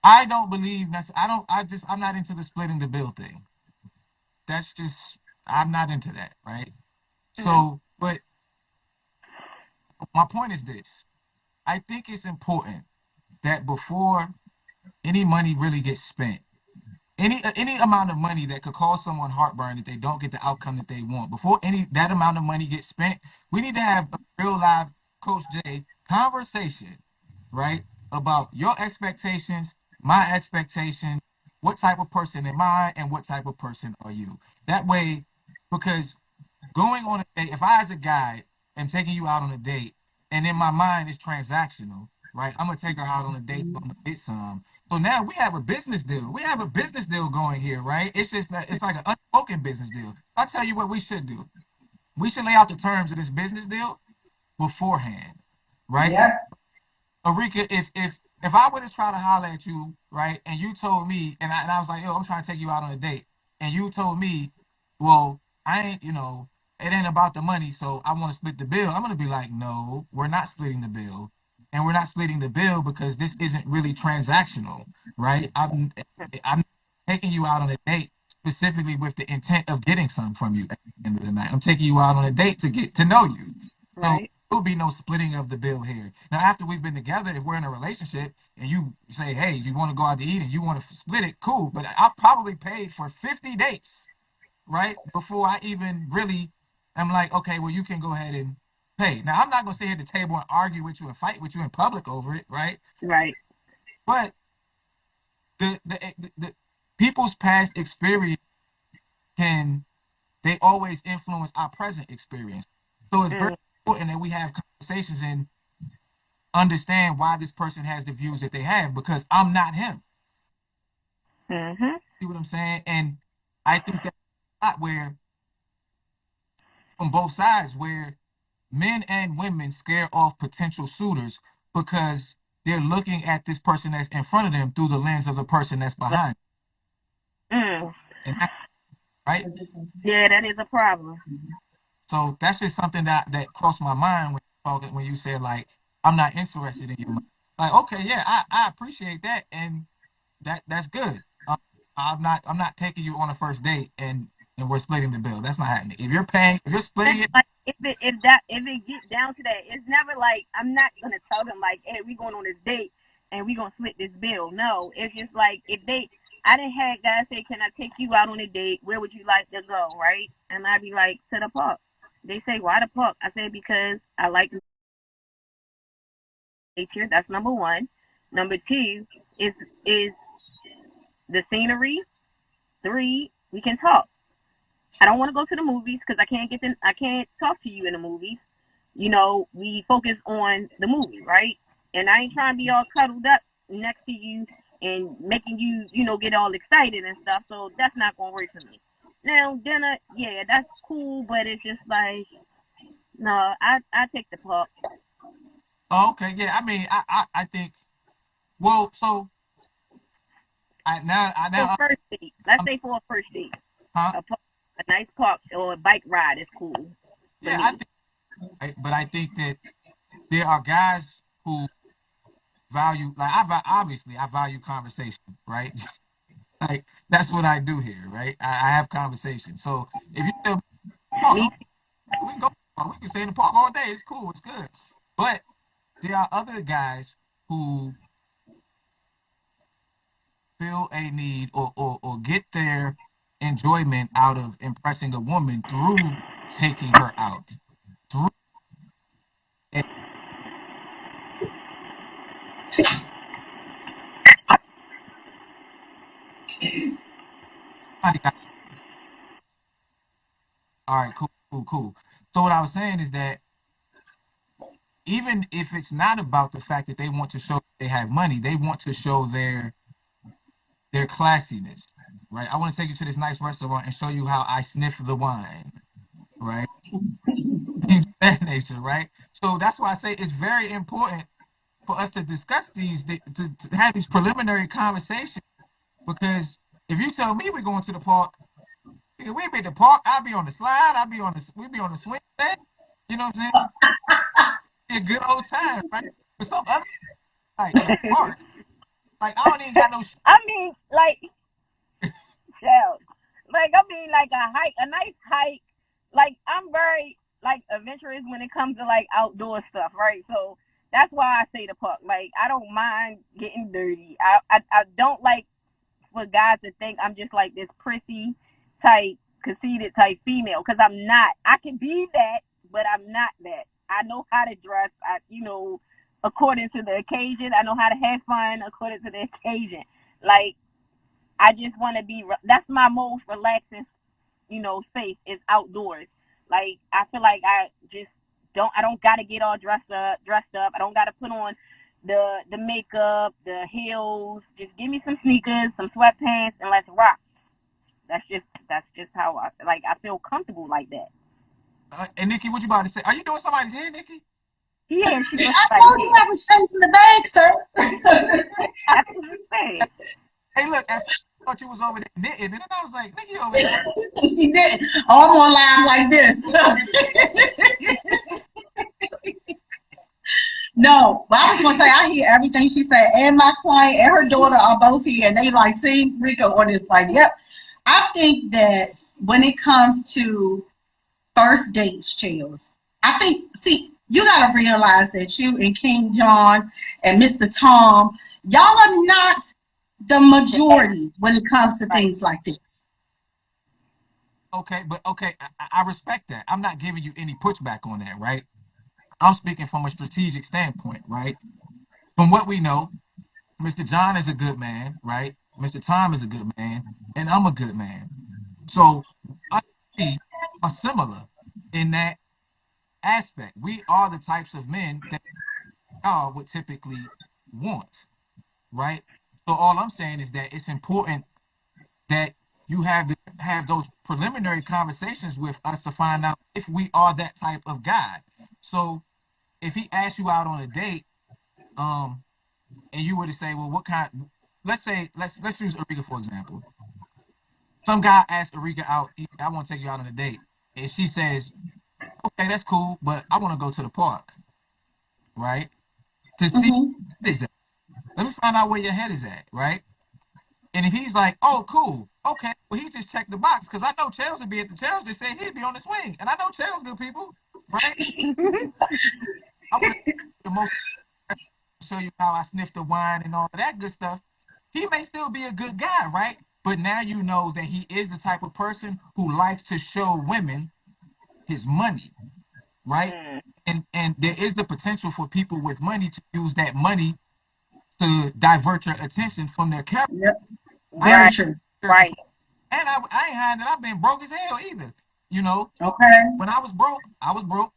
A: I don't believe that's. I don't. I just. I'm not into the splitting the bill thing. That's just. I'm not into that, right?
E: Mhm.
A: So, but my point is this: I think it's important that before any money really gets spent, any amount of money that could cause someone heartburn if they don't get the outcome that they want, before any that amount of money gets spent, we need to have a real live Coach J conversation, right? About your expectations, my expectations, what type of person am I, and what type of person are you? That way, because going on a date, if I as a guy am taking you out on a date, and in my mind it's transactional, right? I'm gonna take her out on a date, I'm gonna get some. So now we have a business deal. We have a business deal going here, right? It's just that it's like an unspoken business deal. I'll tell you what we should do. We should lay out the terms of this business deal beforehand, right?
F: Yep.
A: Arika, if I were to try to holler at you, right, and you told me, and I was like, yo, I'm trying to take you out on a date, and you told me, well, I ain't, it ain't about the money, so I want to split the bill. I'm gonna be like, no, we're not splitting the bill, and we're not splitting the bill because this isn't really transactional, right? I'm taking you out on a date specifically with the intent of getting some from you at the end of the night. I'm taking you out on a date to get to know you. So
E: Right.
A: there will be no splitting of the bill here. Now, after we've been together, if we're in a relationship and you say, hey, you want to go out to eat and you want to split it, cool. But I probably paid for 50 dates, right? Before I even really am like, okay, well, you can go ahead and pay. Now, I'm not going to sit here at the table and argue with you and fight with you in public over it, right?
E: Right.
A: But the people's past experience can, they always influence our present experience. So it's very
E: Mm.
A: important that we have conversations and understand why this person has the views that they have because I'm not him.
E: Mhm.
A: See what I'm saying? And I think that's a lot where from both sides where men and women scare off potential suitors because they're looking at this person that's in front of them through the lens of the person that's behind
E: Mm.
A: them. And that, right?
E: Yeah, that is a problem.
A: So that's just something that crossed my mind when you said like I'm not interested in your money. Like okay, yeah, I appreciate that, and that's good. I'm not taking you on a first date and we're splitting the bill. That's not happening. If you're paying, if you're splitting it,
E: Like, if it get down to that, it's never like I'm not gonna tell them like, hey, we going on this date and we gonna split this bill. No, it's just like if they, I didn't have guys say, can I take you out on a date? Where would you like to go? Right? And I'd be like, to the park. They say, why the park? I say because I like nature. That's number one. Number two is the scenery. Three, we can talk. I don't want to go to the movies because I can't talk to you in the movies. We focus on the movie, right? And I ain't trying to be all cuddled up next to you and making you, get all excited and stuff. So that's not gonna work for me. Now dinner, yeah, that's cool, but it's just like no, I take the park
A: oh, okay, yeah. I mean, I think well, so I
E: for a
A: now
E: first date. Let's
A: I'm
E: say for a first date,
A: huh?
E: a nice park or a bike ride is cool for
A: Yeah, I
E: me.
A: think, right? But I think that there are guys who value like obviously I value conversation, right? Like that's what I do here, right? I have conversations. So if you tell me, oh,
E: Me,
A: we can go, we can stay in the park all day. It's cool, it's good. But there are other guys who feel a need or get their enjoyment out of impressing a woman through taking her out. Through and all right, cool, cool, cool. So what I was saying is that even if it's not about the fact that they want to show they have money, they want to show their classiness, right? I want to take you to this nice restaurant and show you how I sniff the wine, right? Things of that nature, right? So that's why I say it's very important for us to discuss these, to have these preliminary conversations. Because if you tell me we're going to the park, we be at the park, I'll be on the slide, we be on the swing set. You know what I'm saying? Be a good old time, right? But some other like the park, like I don't even got no.
E: I mean, like, child. Like, I mean, like a hike, a nice hike. Like, I'm very, like, adventurous when it comes to, like, outdoor stuff, right? So that's why I say the park. Like, I don't mind getting dirty. I don't like for guys to think I'm just, like, this prissy type, conceited type female, because I'm not. I can be that, but I'm not that. I know how to dress, according to the occasion. I know how to have fun according to the occasion. Like, I just want to be. That's my most relaxing, space is outdoors. Like, I feel like I just don't. I don't got to get all dressed up. I don't got to put on the makeup, the heels. Just give me some sneakers, some sweatpants, and let's rock. That's just how I like. I feel comfortable like that.
A: And Nikki, what you about to say? Are you doing somebody's hair, Nikki?
E: Yeah, she does
F: I
E: like
F: told you I was chasing the bag, sir.
E: that's what you said.
A: Hey, look, at first I thought you was over there knitting, and then I was like, Nikki over there.
F: She did. Oh, I'm on live like this. No, but I was gonna say I hear everything she said, and my client and her daughter are both here, and they like, see, Rico on this, like, yep. I think that when it comes to first dates, Chills, I think, see, you gotta realize that you and King John and Mr. Tom, y'all are not the majority when it comes to things like this.
A: Okay, but okay, I respect that. I'm not giving you any pushback on that, right? I'm speaking from a strategic standpoint, right? From what we know, Mr. John is a good man, right? Mr. Tom is a good man, and I'm a good man. So us three are similar in that aspect. We are the types of men that y'all would typically want, right? So all I'm saying is that it's important that you have those preliminary conversations with us to find out if we are that type of guy. So if he asks you out on a date, and you were to say, well, what kind? Let's say let's use Arika for example. Some guy asks Arika out, I want to take you out on a date, and she says, okay, that's cool, but I want to go to the park, right? To see
F: Mm-hmm.
A: what is that? Let me find out where your head is at, right? And if he's like, oh, cool, okay, well, he just checked the box because I know Chelsea be at the Chelsea just said he'd be on the swing, and I know Chelsea good people, right? I would the most show you how I sniff the wine and all of that good stuff. He may still be a good guy, right? But now you know that he is the type of person who likes to show women his money, right? And there is the potential for people with money to use that money to divert your attention from their character.
F: Yep.
A: I ain't
F: Very
E: Right,
F: true.
E: right.
A: and I ain't hiding that I've been broke as hell either. You know,
F: Okay.
A: when I was broke,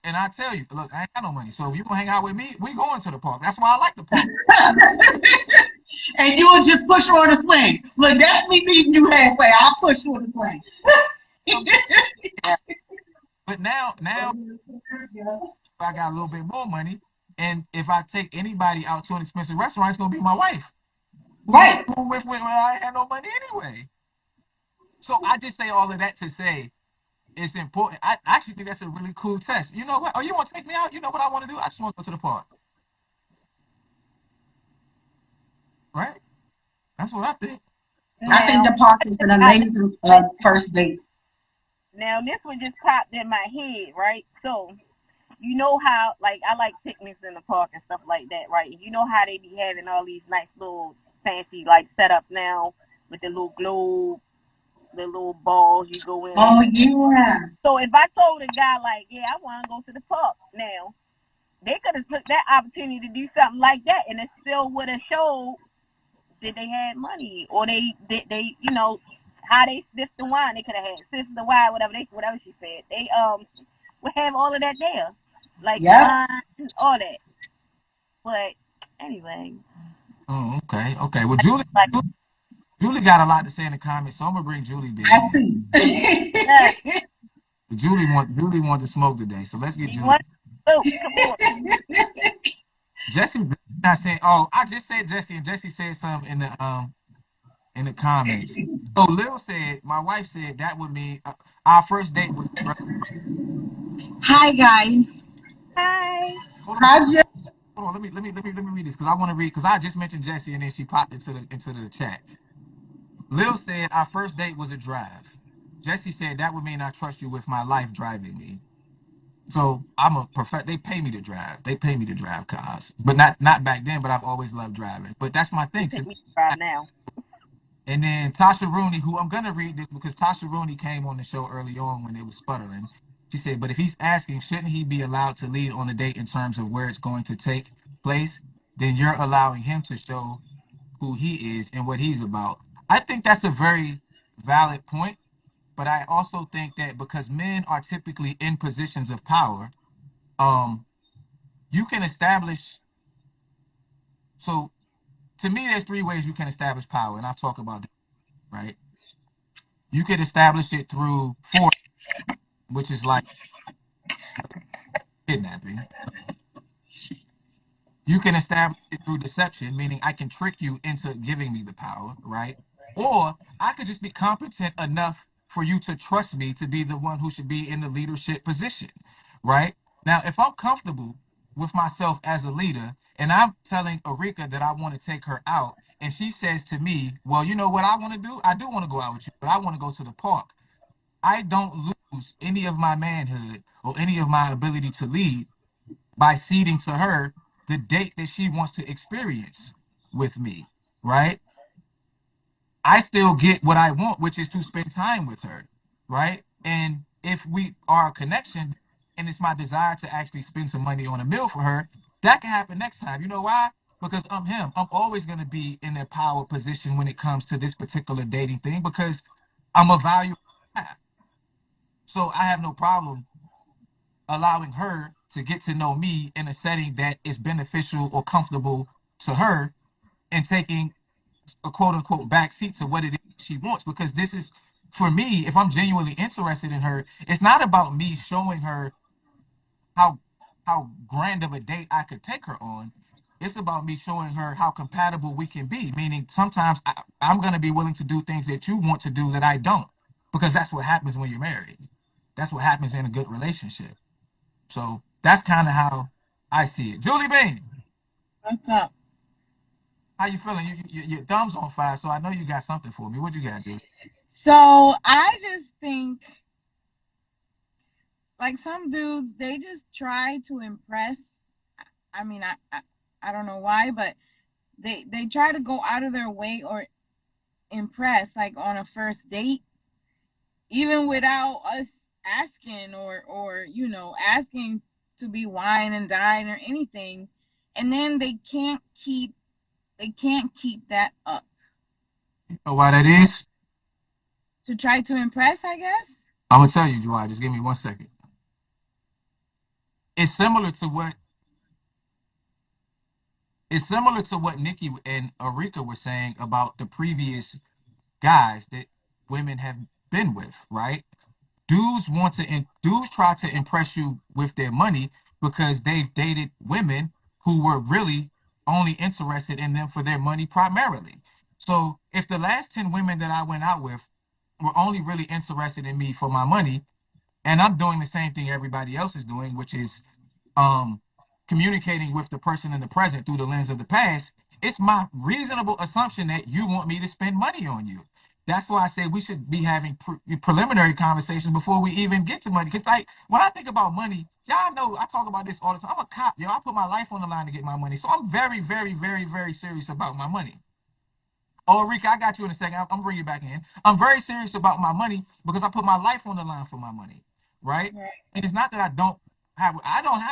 A: and I tell you, look, I ain't got no money. So if you gonna hang out with me, we going to the park. That's why I like the park.
F: And you will just push her on the swing. Look, that's me meeting you halfway. I'll push you on the swing.
E: Yeah.
A: But now I got a little bit more money, and if I take anybody out to an expensive restaurant, it's gonna be my wife.
F: Right.
A: With when I ain't had no money anyway. So I just say all of that to say it's important. I actually think that's a really cool test. You know what? Oh, you want to take me out? You know what I want to do? I just want to go to the park. Right? That's what I think.
F: I think
E: Now,
F: the park is an amazing first date.
E: now this one just popped in my head, right? So you know how, like, I like picnics in the park and stuff like that, right? You know how they be having all these nice little fancy, like, setup now with the little globe, the little balls you go in.
F: Oh, yeah.
E: So if I told a guy, like, yeah, I want to go to the park now, they could have took that opportunity to do something like that, and it still would have showed that they had money, or they how they sniffed the wine. They could have had sniffed the wine, whatever she said. They would have all of that there. like
F: Yep.
E: wine, all that. But anyway,
A: Oh, okay. Okay. Well,
E: like
A: Julie got a lot to say in the comments, so I'm gonna bring Julie
F: I
A: Bean.
F: see.
E: yes,
A: Julie want to smoke today, so let's get
E: you
A: Julie.
E: want to come on.
A: Jesse not saying. Oh, I just said Jesse, and Jesse said something in the comments. So Lil said, my wife said that would mean our first date was.
C: Hi guys.
E: Hi.
A: Hold on,
F: Hi, Jill.
A: hold on. Let me read this because I want to read because I just mentioned Jesse and then she popped into the chat. Lil said our first date was a drive. Jesse said that would mean I trust you with my life driving me. So I'm a perfect. They pay me to drive. They pay me to drive cars, but not back then. But I've always loved driving. But that's my
E: They
A: thing. To
E: take
A: me.
E: me to drive now.
A: And then Tasha Rooney, who I'm gonna read this because Tasha Rooney came on the show early on when it was sputtering. She said, "But if he's asking, shouldn't he be allowed to lead on a date in terms of where it's going to take place? Then you're allowing him to show who he is and what he's about." I think that's a very valid point. But I also think that because men are typically in positions of power, um, you can establish. So to me, there's three ways you can establish power, and I'll talk about that, right? You could establish it through force, which is like kidnapping. You can establish it through deception, meaning I can trick you into giving me the power, right? Or I could just be competent enough for you to trust me to be the one who should be in the leadership position, right? Now, if I'm comfortable with myself as a leader and I'm telling Erika that I want to take her out, and she says to me, well, you know what I want to do? I do want to go out with you, but I want to go to the park. I don't lose any of my manhood or any of my ability to lead by ceding to her the date that she wants to experience with me, right? I still get what I want, which is to spend time with her, right? And if we are a connection and it's my desire to actually spend some money on a meal for her, that can happen next time. You know why? Because I'm him. I'm always going to be in a power position when it comes to this particular dating thing because I'm a value. So I have no problem allowing her to get to know me in a setting that is beneficial or comfortable to her and taking a quote unquote backseat to what it is she wants. Because this is, for me, if I'm genuinely interested in her, it's not about me showing her how grand of a date I could take her on. It's about me showing her how compatible we can be. Meaning, sometimes I'm going to be willing to do things that you want to do that I don't, because that's what happens when you're married. That's what happens in a good relationship. So that's kind of how I see it. Julie Bean,
C: What's up?
A: how you feeling? Your thumb's on fire, so I know you got something for me. What you got, Julie?
C: So I just think like some dudes, they just try to impress. I mean, I don't know why, but they try to go out of their way or impress like on a first date, even without us asking or asking to be wine and dine or anything, and then they can't keep that up
A: You know why that is?
C: to try to impress, I guess.
A: I'm gonna tell you, July. Just give me 1 second. It's similar to what Nikki and Arika were saying about the previous guys that women have been with, right? Dudes try to impress you with their money because they've dated women who were really only interested in them for their money primarily. So if the last 10 women that I went out with were only really interested in me for my money, and I'm doing the same thing everybody else is doing, which is um communicating with the person in the present through the lens of the past, it's my reasonable assumption that you want me to spend money on you. That's why I say we should be having preliminary conversations before we even get to money. Because like when I think about money, y'all know I talk about this all the time. I'm a cop, yo. I put my life on the line to get my money, so I'm very, very, very, very serious about my money. Oh, Rika, I got you in a second. I'm gonna bring you back in. I'm very serious about my money because I put my life on the line for my money, right?
C: Right.
A: And it's not that I don't have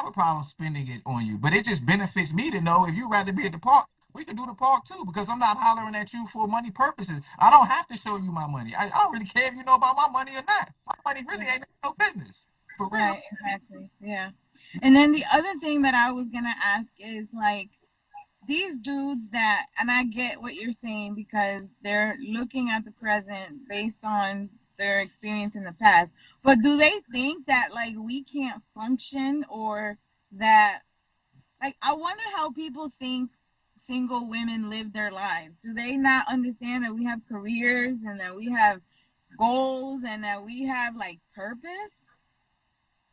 A: a problem spending it on you, but it just benefits me to know if you'd rather be at the park, we can do the park too, because I'm not hollering at you for money purposes. I don't have to show you my money. I don't really care if you know about my money or not. My money really
C: Right.
A: ain't no business. For real.
C: Right, exactly. Yeah. And then the other thing that I was gonna ask is like these dudes that, and I get what you're saying because they're looking at the present based on their experience in the past. But do they think that like we can't function, or that like I wonder how people think single women live their lives. Do they not understand that we have careers and that we have goals and that we have like purpose?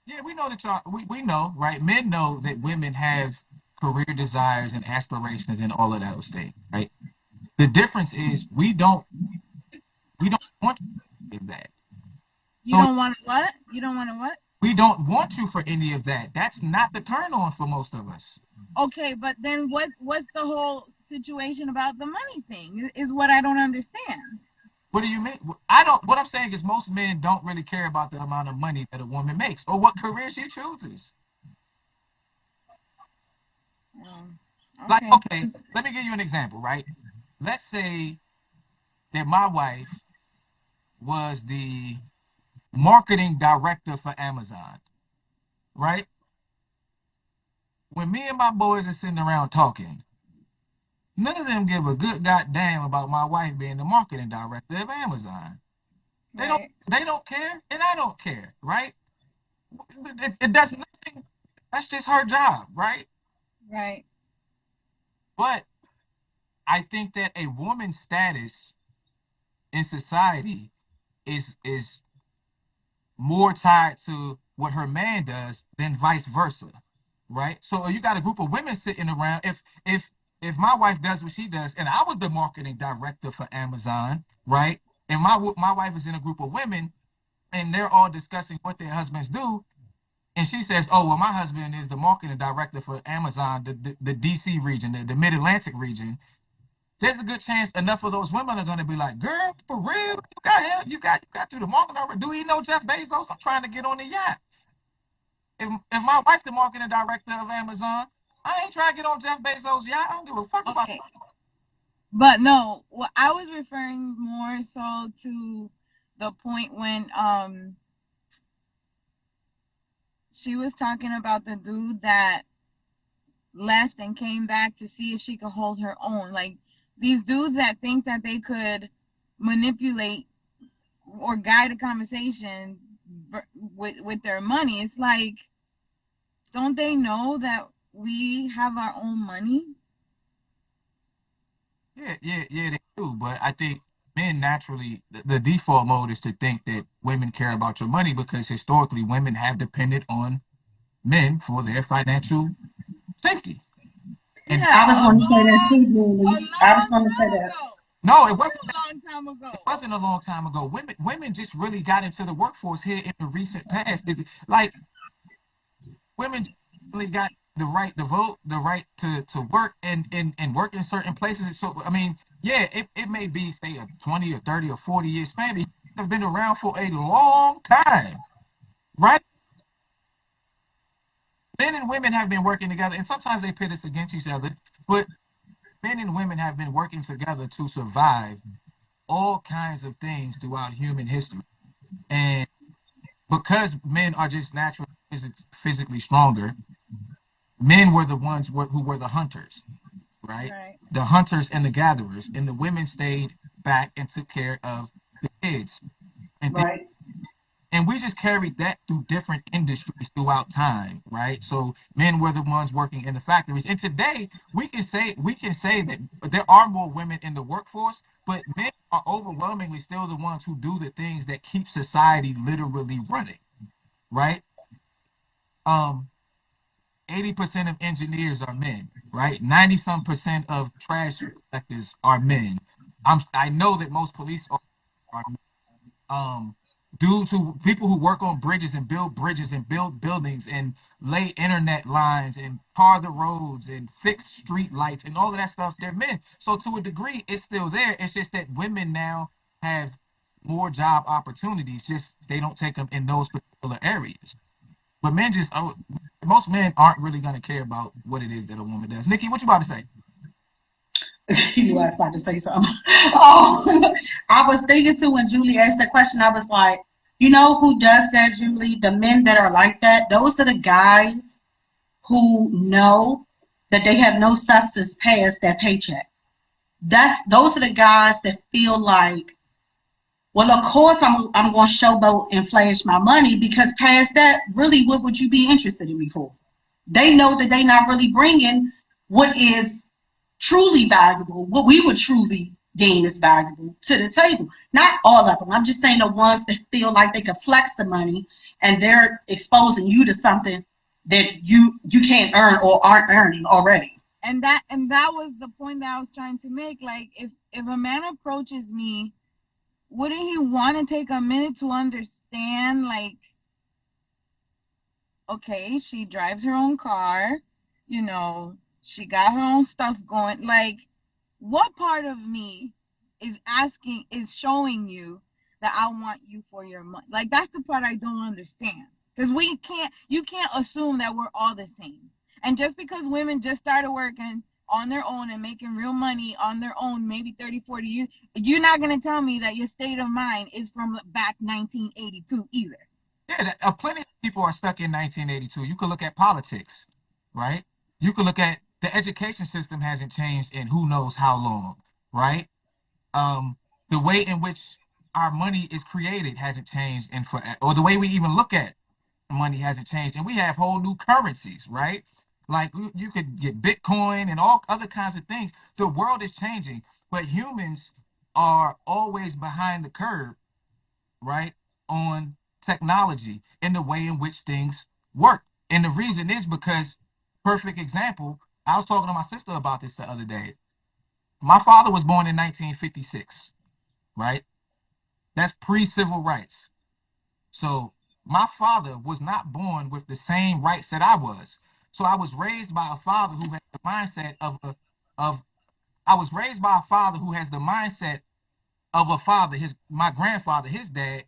A: Yeah, we know that we know, right? Men know that women have career desires and aspirations and all of those things, right? The difference is we don't want you for that.
C: You
A: So
C: don't want to what? You don't want to what?
A: we don't want you for any of that. That's not the turn on for most of us.
C: Okay, but then what's the whole situation about the money thing is what I don't understand.
A: What do you mean? I don't. What I'm saying is most men don't really care about the amount of money that a woman makes or what career she chooses. Like,
C: Okay.
A: okay, let me give you an example, right? Let's say that my wife was the marketing director for Amazon, right? When me and my boys are sitting around talking, none of them give a good goddamn about my wife being the marketing director of Amazon. They don't
C: Right.
A: they don't care, and I don't care, right? It does nothing. That's just her job, right?
C: Right.
A: But I think that a woman's status in society is more tied to what her man does than vice versa, right? So you got a group of women sitting around. If my wife does what she does, and I was the marketing director for Amazon, right? And my wife is in a group of women, and they're all discussing what their husbands do, and she says, "Oh, well, my husband is the marketing director for Amazon, the DC region, the Mid Atlantic region." There's a good chance enough of those women are going to be like, "Girl, for real, you got him, you got through the marketing. Do he know Jeff Bezos? I'm trying to get on the yacht. If my wife's the marketing director of Amazon, I ain't trying to get on Jeff Bezos' yacht. I don't give a fuck about."
C: Okay. But no, what I was referring more so to the point when she was talking about the dude that left and came back to see if she could hold her own. Like these dudes that think that they could manipulate or guide a conversation with their money. It's like, don't they know that we have our own money?
A: Yeah, they do. But I think men naturally, the default mode is to think that women care about your money because historically women have depended on men for their financial safety. And
F: I
C: Yeah,
F: was going to say that too,
C: a
F: Julie. I was
C: long
F: going to say
C: time
F: that.
C: ago.
A: no,
C: A
A: it wasn't.
C: real long time ago.
A: It wasn't a long time ago. Women just really got into the workforce here in the recent past. Like women really got the right to vote, the right to work and work in certain places. So I mean, yeah, it may be say a 20 or 30 or 40 year span, but have been around for a long time, right? Men and women have been working together, and sometimes they pit us against each other, but men and women have been working together to survive all kinds of things throughout human history. And because men are just naturally physically stronger, men were the ones who were the hunters, right?
C: Right.
A: The hunters and the gatherers, and the women stayed back and took care of the kids. And th-
F: Right.
A: and we just carried that through different industries throughout time, right? So men were the ones working in the factories. And today we can say that there are more women in the workforce, but men are overwhelmingly still the ones who do the things that keep society literally running, right? Um, 80% of engineers are men, right? 90 some percent of trash collectors are men. I know that most police are um dudes who people who work on bridges and build buildings and lay internet lines and tar the roads and fix street lights and all of that stuff, they're men. So to a degree it's still there. It's just that women now have more job opportunities, just they don't take them in those particular areas. But men just most men aren't really going to care about what it is that a woman does. Nikki, what you about to say?
F: You was about to say something. Oh, I was thinking too when Julie asked that question. I was like, You know who does that, Julie? The men that are like that, those are the guys who know that they have no substance past that paycheck. Those are the guys that feel like, well, of course I'm going to showboat and flash my money, because past that, really, what would you be interested in me for? They know that they not really bringing what is truly valuable, what we would truly deem as valuable to the table. Not all of them. I'm just saying the ones that feel like they can flex the money, and they're exposing you to something that you can't earn or aren't earning already.
C: And that was the point that I was trying to make. Like, if a man approaches me, wouldn't he want to take a minute to understand, like, okay, she drives her own car, you know, she got her own stuff going. Like, what part of me is showing you that I want you for your money? Like, that's the part I don't understand. Because you can't assume that we're all the same. And just because women just started working on their own and making real money on their own, maybe 30, 40 years, you're not going to tell me that your state of mind is from back 1982 either.
A: Yeah, plenty of people are stuck in 1982. You could look at politics, right? You could look at the education system hasn't changed in who knows how long, right? The way in which our money is created hasn't changed in for, or the way we even look at money hasn't changed, and we have whole new currencies, right? Like you could get Bitcoin and all other kinds of things. The world is changing, but humans are always behind the curve, right, on technology and the way in which things work. And the reason is because, perfect example, I was talking to my sister about this the other day. My father was born in 1956, right? That's pre-civil rights. So my father was not born with the same rights that I was. So I was raised by a father who had the mindset of I was raised by a father who has the mindset of a father, my grandfather, his dad,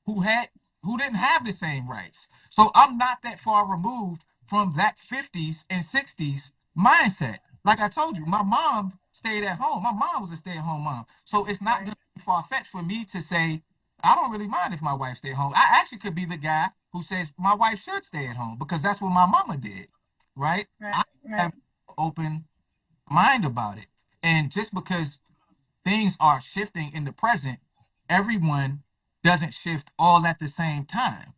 A: who had who didn't have the same rights. So I'm not that far removed from that 50s and 60s mindset. Like I told you, my mom stayed at home. My mom was a stay-at-home mom. So it's not going to be far-fetched for me to say, I don't really mind if my wife stay home. I actually could be the guy who says my wife should stay at home because that's what my mama did. Right? I have an open mind about it. And just because things are shifting in the present, everyone doesn't shift all at the same time,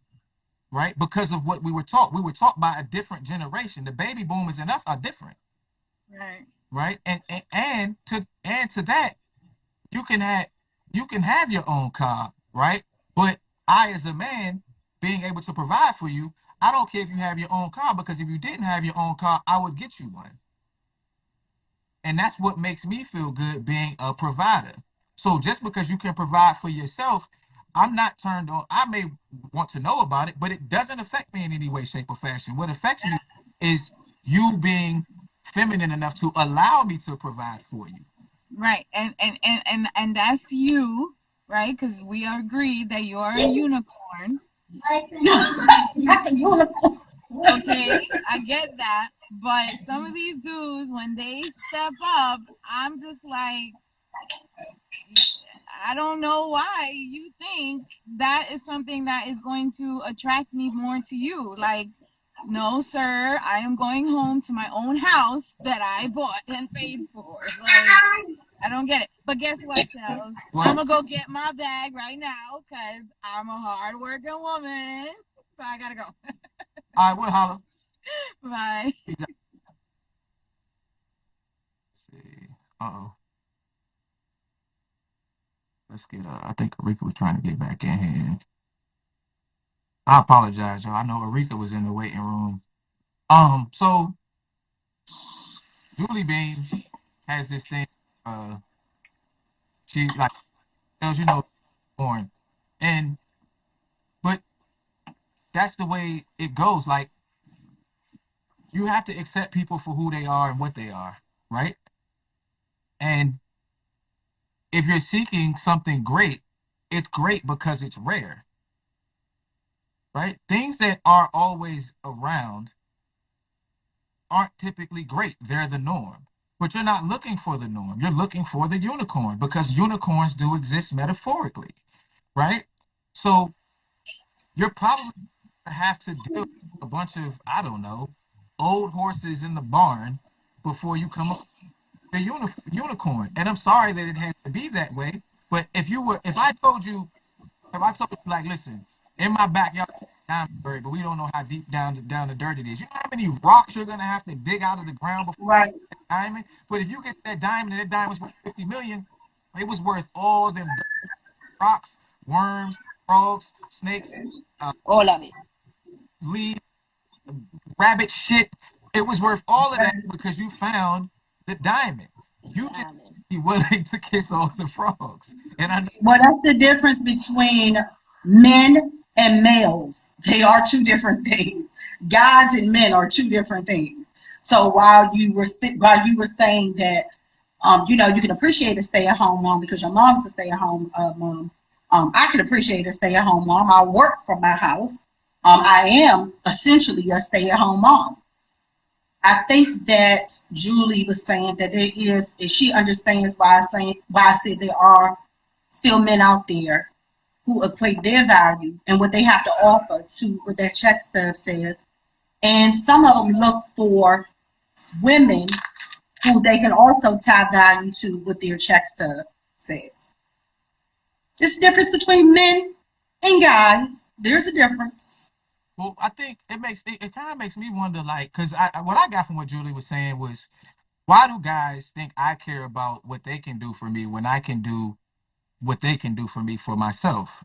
A: right? Because of what we were taught. We were taught by a different generation. The baby boomers and us are different, right? And to that, you can have your own car, right? But I, as a man, being able to provide for you, I don't care if you have your own car, because if you didn't have your own car, I would get you one. And that's what makes me feel good, being a provider. So just because you can provide for yourself, I'm not turned on. I may want to know about it, but it doesn't affect me in any way, shape, or fashion. What affects me is you being feminine enough to allow me to provide for you.
C: Right. And that's you, right? Because we agreed that you're a unicorn.
F: Not the unicorn.
C: Okay, I get that. But some of these dudes, when they step up, I'm just like, I don't know why you think that is something that is going to attract me more to you. Like, no, sir, I am going home to my own house that I bought and paid for. Like, I don't get it. But guess what, Shells? I'm going to go get my bag right now because I'm a hard-working woman. So I got to go.
A: All right, we'll holler.
C: Bye.
A: Let's see. Uh-oh. Let's get, I think Arika was trying to get back in here. I apologize, y'all. I know Arika was in the waiting room. So Julie Bean has this thing, she like tells born. And but that's the way it goes. Like, you have to accept people for who they are and what they are, right? And if you're seeking something great, it's great because it's rare, right? Things that are always around aren't typically great. They're the norm. But you're not looking for the norm. You're looking for the unicorn, because unicorns do exist metaphorically, right? So you're probably gonna have to deal with a bunch of, I don't know, old horses in the barn before you come up with a unicorn. And I'm sorry that it had to be that way. But if I told you, like, listen, in my backyard, diamond buried, but we don't know how deep down the dirt it is. You know how many rocks you're gonna have to dig out of the ground before
F: Right.
A: that diamond? But if you get that diamond and that diamond's worth 50 million, it was worth all them rocks, worms, frogs, snakes,
B: All of it.
A: leaves, rabbit shit. It was worth all of that because you found the diamond. You just
B: Diamond.
A: be willing to kiss all the frogs. And I know,
F: Well, that's the difference between men and males. They are two different things. Guys and men are two different things. So while you were saying that, you can appreciate a stay-at-home mom because your mom's a stay-at-home mom. I can appreciate a stay-at-home mom. I work from my house. I am essentially a stay-at-home mom. I think that Julie was saying that there is, if she understands why I said there are still men out there who equate their value and what they have to offer to what their check stub says. And some of them look for women who they can also tie value to what their check stub says. There's a difference between men and guys. There's a difference.
A: well, I think it kind of makes me wonder, like, because what I got from what Julie was saying was, why do guys think I care about what they can do for me when I can do what they can do for me for myself,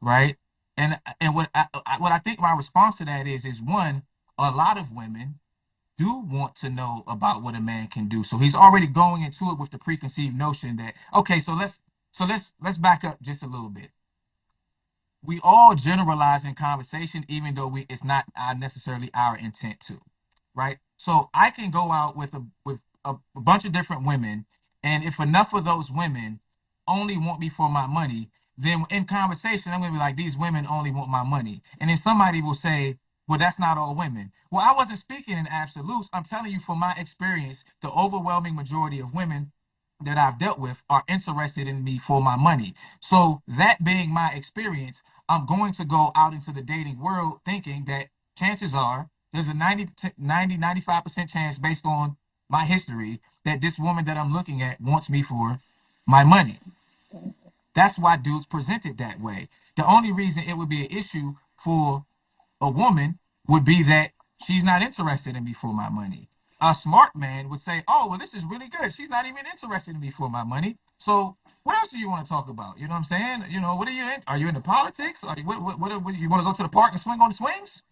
A: right? And what I think my response to that is one, a lot of women do want to know about what a man can do. So he's already going into it with the preconceived notion that, okay, so let's back up just a little bit. We all generalize in conversation, even though it's not necessarily our intent to, right? So I can go out with a bunch of different women, and if enough of those women only want me for my money, then in conversation I'm gonna be like, these women only want my money, and then somebody will say, well, that's not all women. Well, I wasn't speaking in absolutes. I'm telling you from my experience, the overwhelming majority of women that I've dealt with are interested in me for my money. So that being my experience, I'm going to go out into the dating world thinking that chances are there's a 95% chance based on my history that this woman that I'm looking at wants me for my money. That's why dudes present it that way. The only reason it would be an issue for a woman would be that she's not interested in me for my money. A smart man would say, "Oh, well, this is really good. She's not even interested in me for my money. So, what else do you want to talk about? You know what I'm saying? You know, what are you in? Are you into politics? Are you, what you want to go to the park and swing on the swings?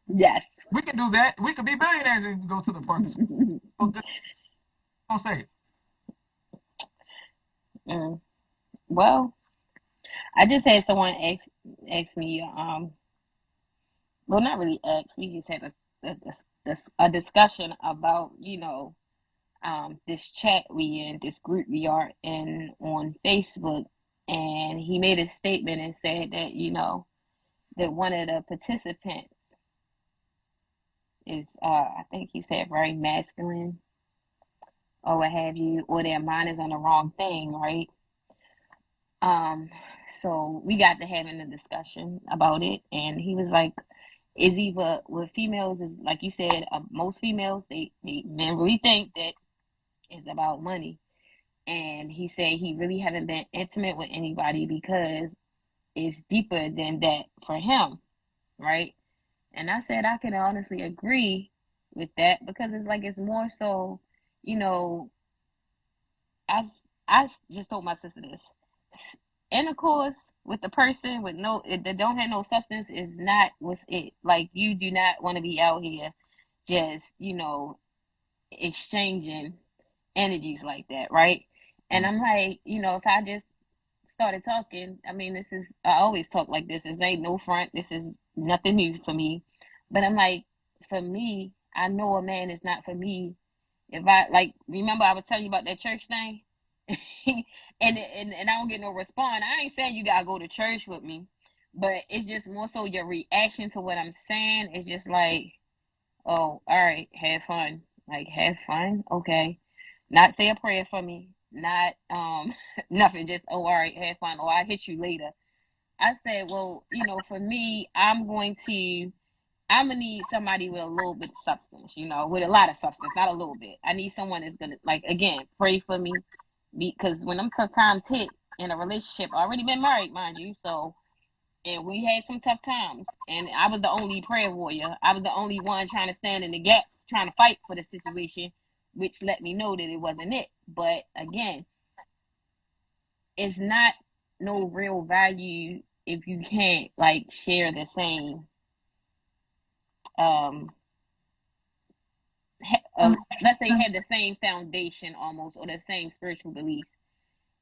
B: Yes.
A: We can do that. We could be billionaires and go to the park and swing. Oh, good. Don't say it.
B: Mm. Well, I just had someone ask me, well, not really ask. We just had a discussion about, this chat we in, this group we are in on Facebook, and he made a statement and said that, that one of the participants is, I think he said very masculine or what have you, or their mind is on the wrong thing, right? Um, so we got to having a discussion about it, and he was like, is either with females is like you said, most females they men really think that it's about money, and he said he really haven't been intimate with anybody because it's deeper than that for him, right? And I said I can honestly agree with that because it's like it's more so, you know, I I just told my sister this. Intercourse with the person with no that don't have no substance is not what's it. Like you do not want to be out here just, exchanging energies like that, right? And
A: Mm.
B: I'm like, so I just started talking. I mean, I always talk like this. This ain't no front. This is nothing new for me. But I'm like, for me, I know a man is not for me. If I like, remember I was telling you about that church thing, and I don't get no response. I ain't saying you gotta go to church with me, but it's just more so your reaction to what I'm saying. It's just like, oh, all right, have fun. Like, have fun, okay. Not say a prayer for me. Not nothing. Just, oh, all right, have fun. Or I'll hit you later.
E: I said, well, for me, I'm gonna need somebody with a little bit of substance, with a lot of substance, not a little bit. I need someone that's gonna, like, again, pray for me, because when them tough times hit in a relationship, I already been married, mind you, so, and we had some tough times, and I was the only prayer warrior. I was the only one trying to stand in the gap, trying to fight for the situation, which let me know that it wasn't it. But again, it's not no real value if you can't, like, share the same um let's say have the same foundation almost, or the same spiritual beliefs.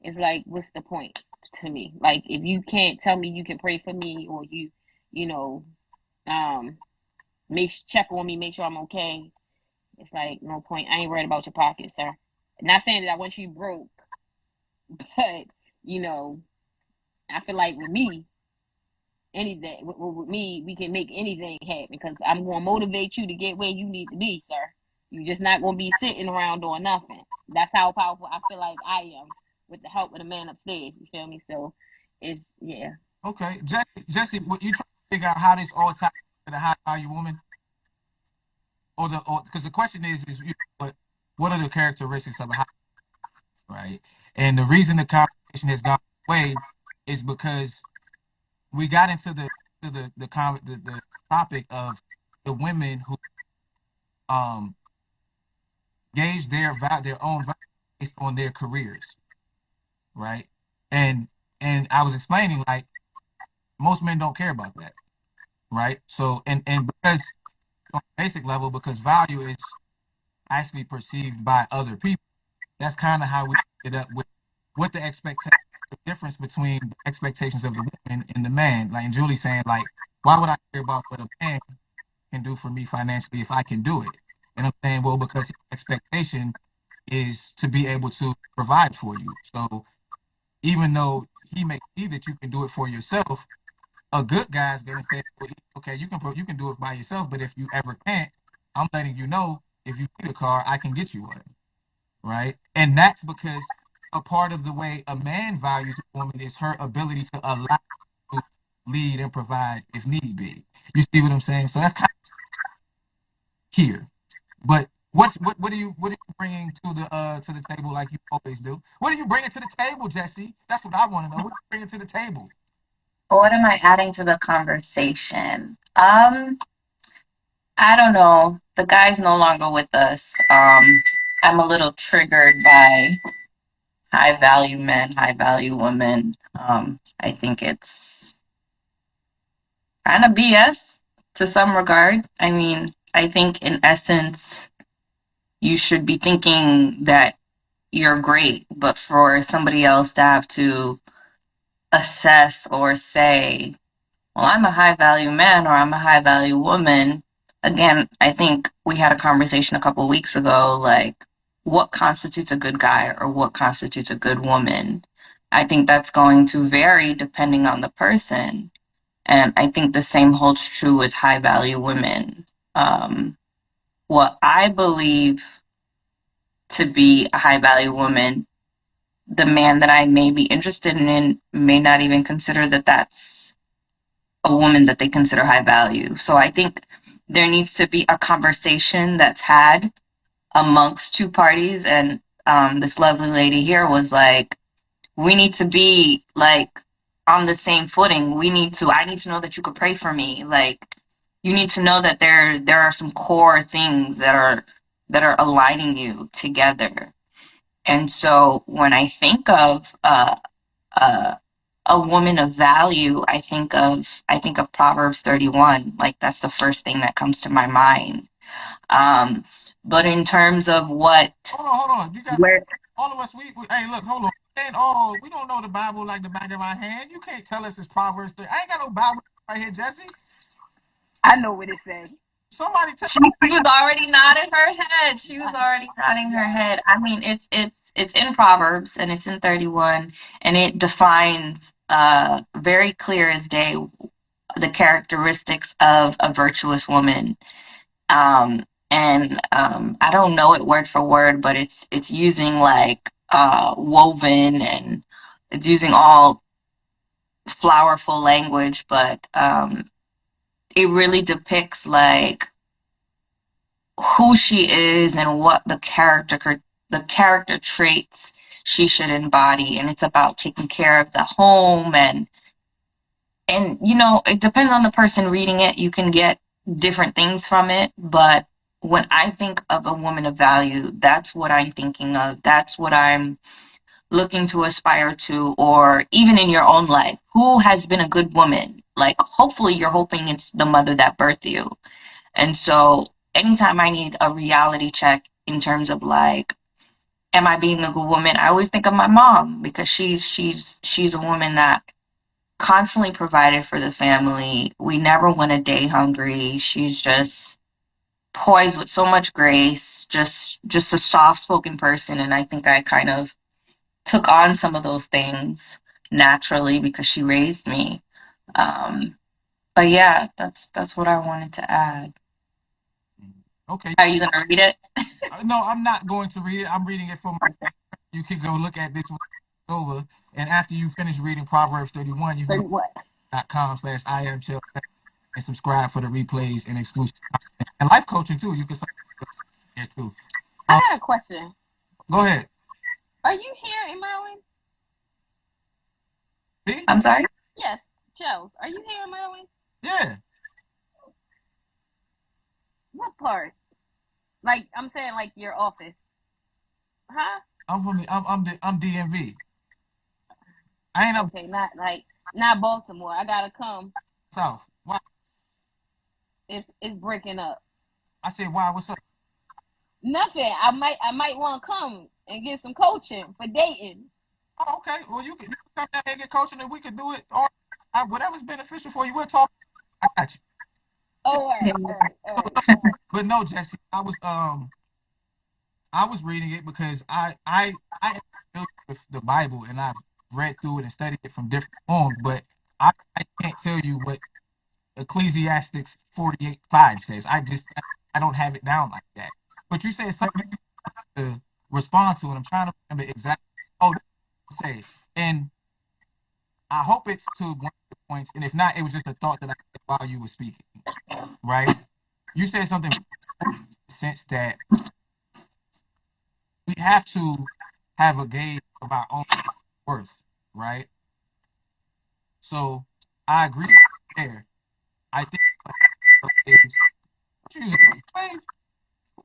E: It's like, what's the point to me? Like, if you can't tell me you can pray for me, or you know um check on me, make sure I'm okay, it's like, no point. I ain't worried about your pockets, sir. Not saying that I want you broke, but you know I feel like with me, anything with me, we can make anything happen, because I'm going to motivate you to get where you need to be, sir. You're just not going to be sitting around doing nothing. That's how powerful I feel like I am, with the help of the man upstairs. You feel me? So it's, yeah.
A: Okay, Jesse, what you trying to figure out how this all ties to the high value woman, or because the question is what are the characteristics of a high, right? And the reason the conversation has gone away is because we got into the topic of the women who um gauge their own value based on their careers, right? And I was explaining, like, most men don't care about that, right? So and because on a basic level, because value is actually perceived by other people, that's kind of how we ended up with what the expectation, the difference between the expectations of the woman and the man. Like, and Julie saying, like, why would I care about what a man can do for me financially if I can do it? And I'm saying, well, because his expectation is to be able to provide for you. So even though he may see that you can do it for yourself, a good guy's gonna say, well, okay, you can do it by yourself, but if you ever can't, I'm letting you know, if you need a car, I can get you one, right? And that's because a part of the way a man values a woman is her ability to allow to lead and provide if need be. You see what I'm saying? So that's kind of here. But what are you bringing to the table, like you always do? What are you bringing to the table, Jesse? That's what I want to know. What are you bringing to the table?
G: What am I adding to the conversation? I don't know. The guy's no longer with us. I'm a little triggered by high value men, high value women. I think it's kind of BS to some regard. I mean, I think in essence, you should be thinking that you're great, but for somebody else to have to assess or say, well, I'm a high value man or I'm a high value woman. Again, I think we had a conversation a couple of weeks ago, like, what constitutes a good guy or what constitutes a good woman? I think that's going to vary depending on the person. And I think the same holds true with high value women. What I believe to be a high value woman, the man that I may be interested in may not even consider that that's a woman that they consider high value. So I think there needs to be a conversation that's had amongst two parties. And this lovely lady here was like, we need to be like on the same footing. I need to know that you could pray for me. Like, you need to know that there are some core things that are aligning you together. And so when I think of a woman of value, I think of Proverbs 31. Like, that's the first thing that comes to my mind. But in terms of what,
A: Hold on. You got
G: where,
A: all of us. Hey, look, hold on. We don't know the Bible like the back of our hand. You can't tell us it's Proverbs 30. I ain't got no Bible right here, Jesse.
B: I know what it say.
A: Somebody tell.
G: she was already nodding her head. She was already nodding her head. I mean, it's in Proverbs and it's in 31, and it defines very clear as day the characteristics of a virtuous woman. I don't know it word for word, but it's using like woven, and it's using all flowerful language, but it really depicts like who she is and what the character traits she should embody, and it's about taking care of the home. And it depends on the person reading it. You can get different things from it, but when I think of a woman of value, that's what I'm thinking of. That's what I'm looking to aspire to. Or even in your own life, who has been a good woman? Like, hopefully you're hoping it's the mother that birthed you. And so anytime I need a reality check in terms of like, am I being a good woman? I always think of my mom, because she's a woman that constantly provided for the family. We never went a day hungry. She's just poised with so much grace, just a soft-spoken person. And I think I kind of took on some of those things naturally because she raised me. But yeah, that's what I wanted to add.
H: Okay.
G: Are you gonna read it?
H: No, I'm not going to read it. I'm reading it for my. You can go look at this one over, and after you finish reading Proverbs 31, you can go
B: What?
H: to .com/IamChellsX and subscribe for the replays and exclusive content. And life coaching too. You can sign up there too.
B: I
H: Um,
B: got a question.
H: Go ahead.
B: Are you here in Maryland?
H: Me?
G: I'm sorry?
B: Yes, Chels. Are you here in Maryland?
H: Yeah.
B: What part? Like, I'm saying, like your office. Huh?
H: I'm DMV. I ain't up
B: Okay, not Baltimore. I gotta come.
H: south. Why?
B: It's breaking up.
H: I said why? What's up?
B: Nothing. I might want to come and get some coaching for dating.
H: Oh, okay. Well, you can come down here and get coaching, and we can do it. Or whatever's beneficial for you. We'll talk. I got you.
B: Oh, all right, all right, all right.
H: But no, Jesse, I was reading it because I am familiar with the Bible, and I've read through it and studied it from different forms, but I can't tell you what Ecclesiastes 48:5 says. I don't have it down like that. But you said something to respond to, and I'm trying to remember exactly. Oh, say, and I hope it's to one of the points, and if not, it was just a thought that I had while you were speaking. Right? You said something in the sense that we have to have a gauge of our own worth, right? So I agree there. I think is what you using? Wave?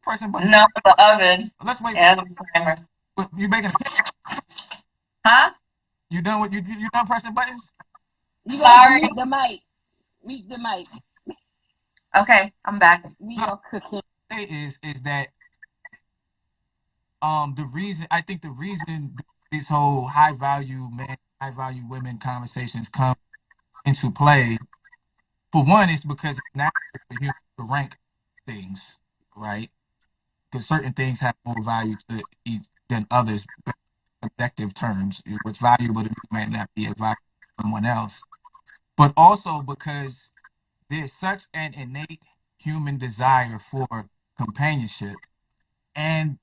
H: Pressing button.
G: No, the oven.
H: Let's wait.
G: Yeah, the timer.
H: You making a cake?
G: Huh?
H: You done with you done pressing buttons?
B: You got to
G: Sorry.
B: mute the mic. Mute the mic.
G: Okay, I'm back.
B: We are cooking.
H: Is that the reason this whole high value men, high value women conversations come into play, for one, is because it's natural for humans to rank things, right? Because certain things have more value to each than others, but objective terms. What's valuable to me might not be as valuable to someone else. But also because there's such an innate human desire for companionship, and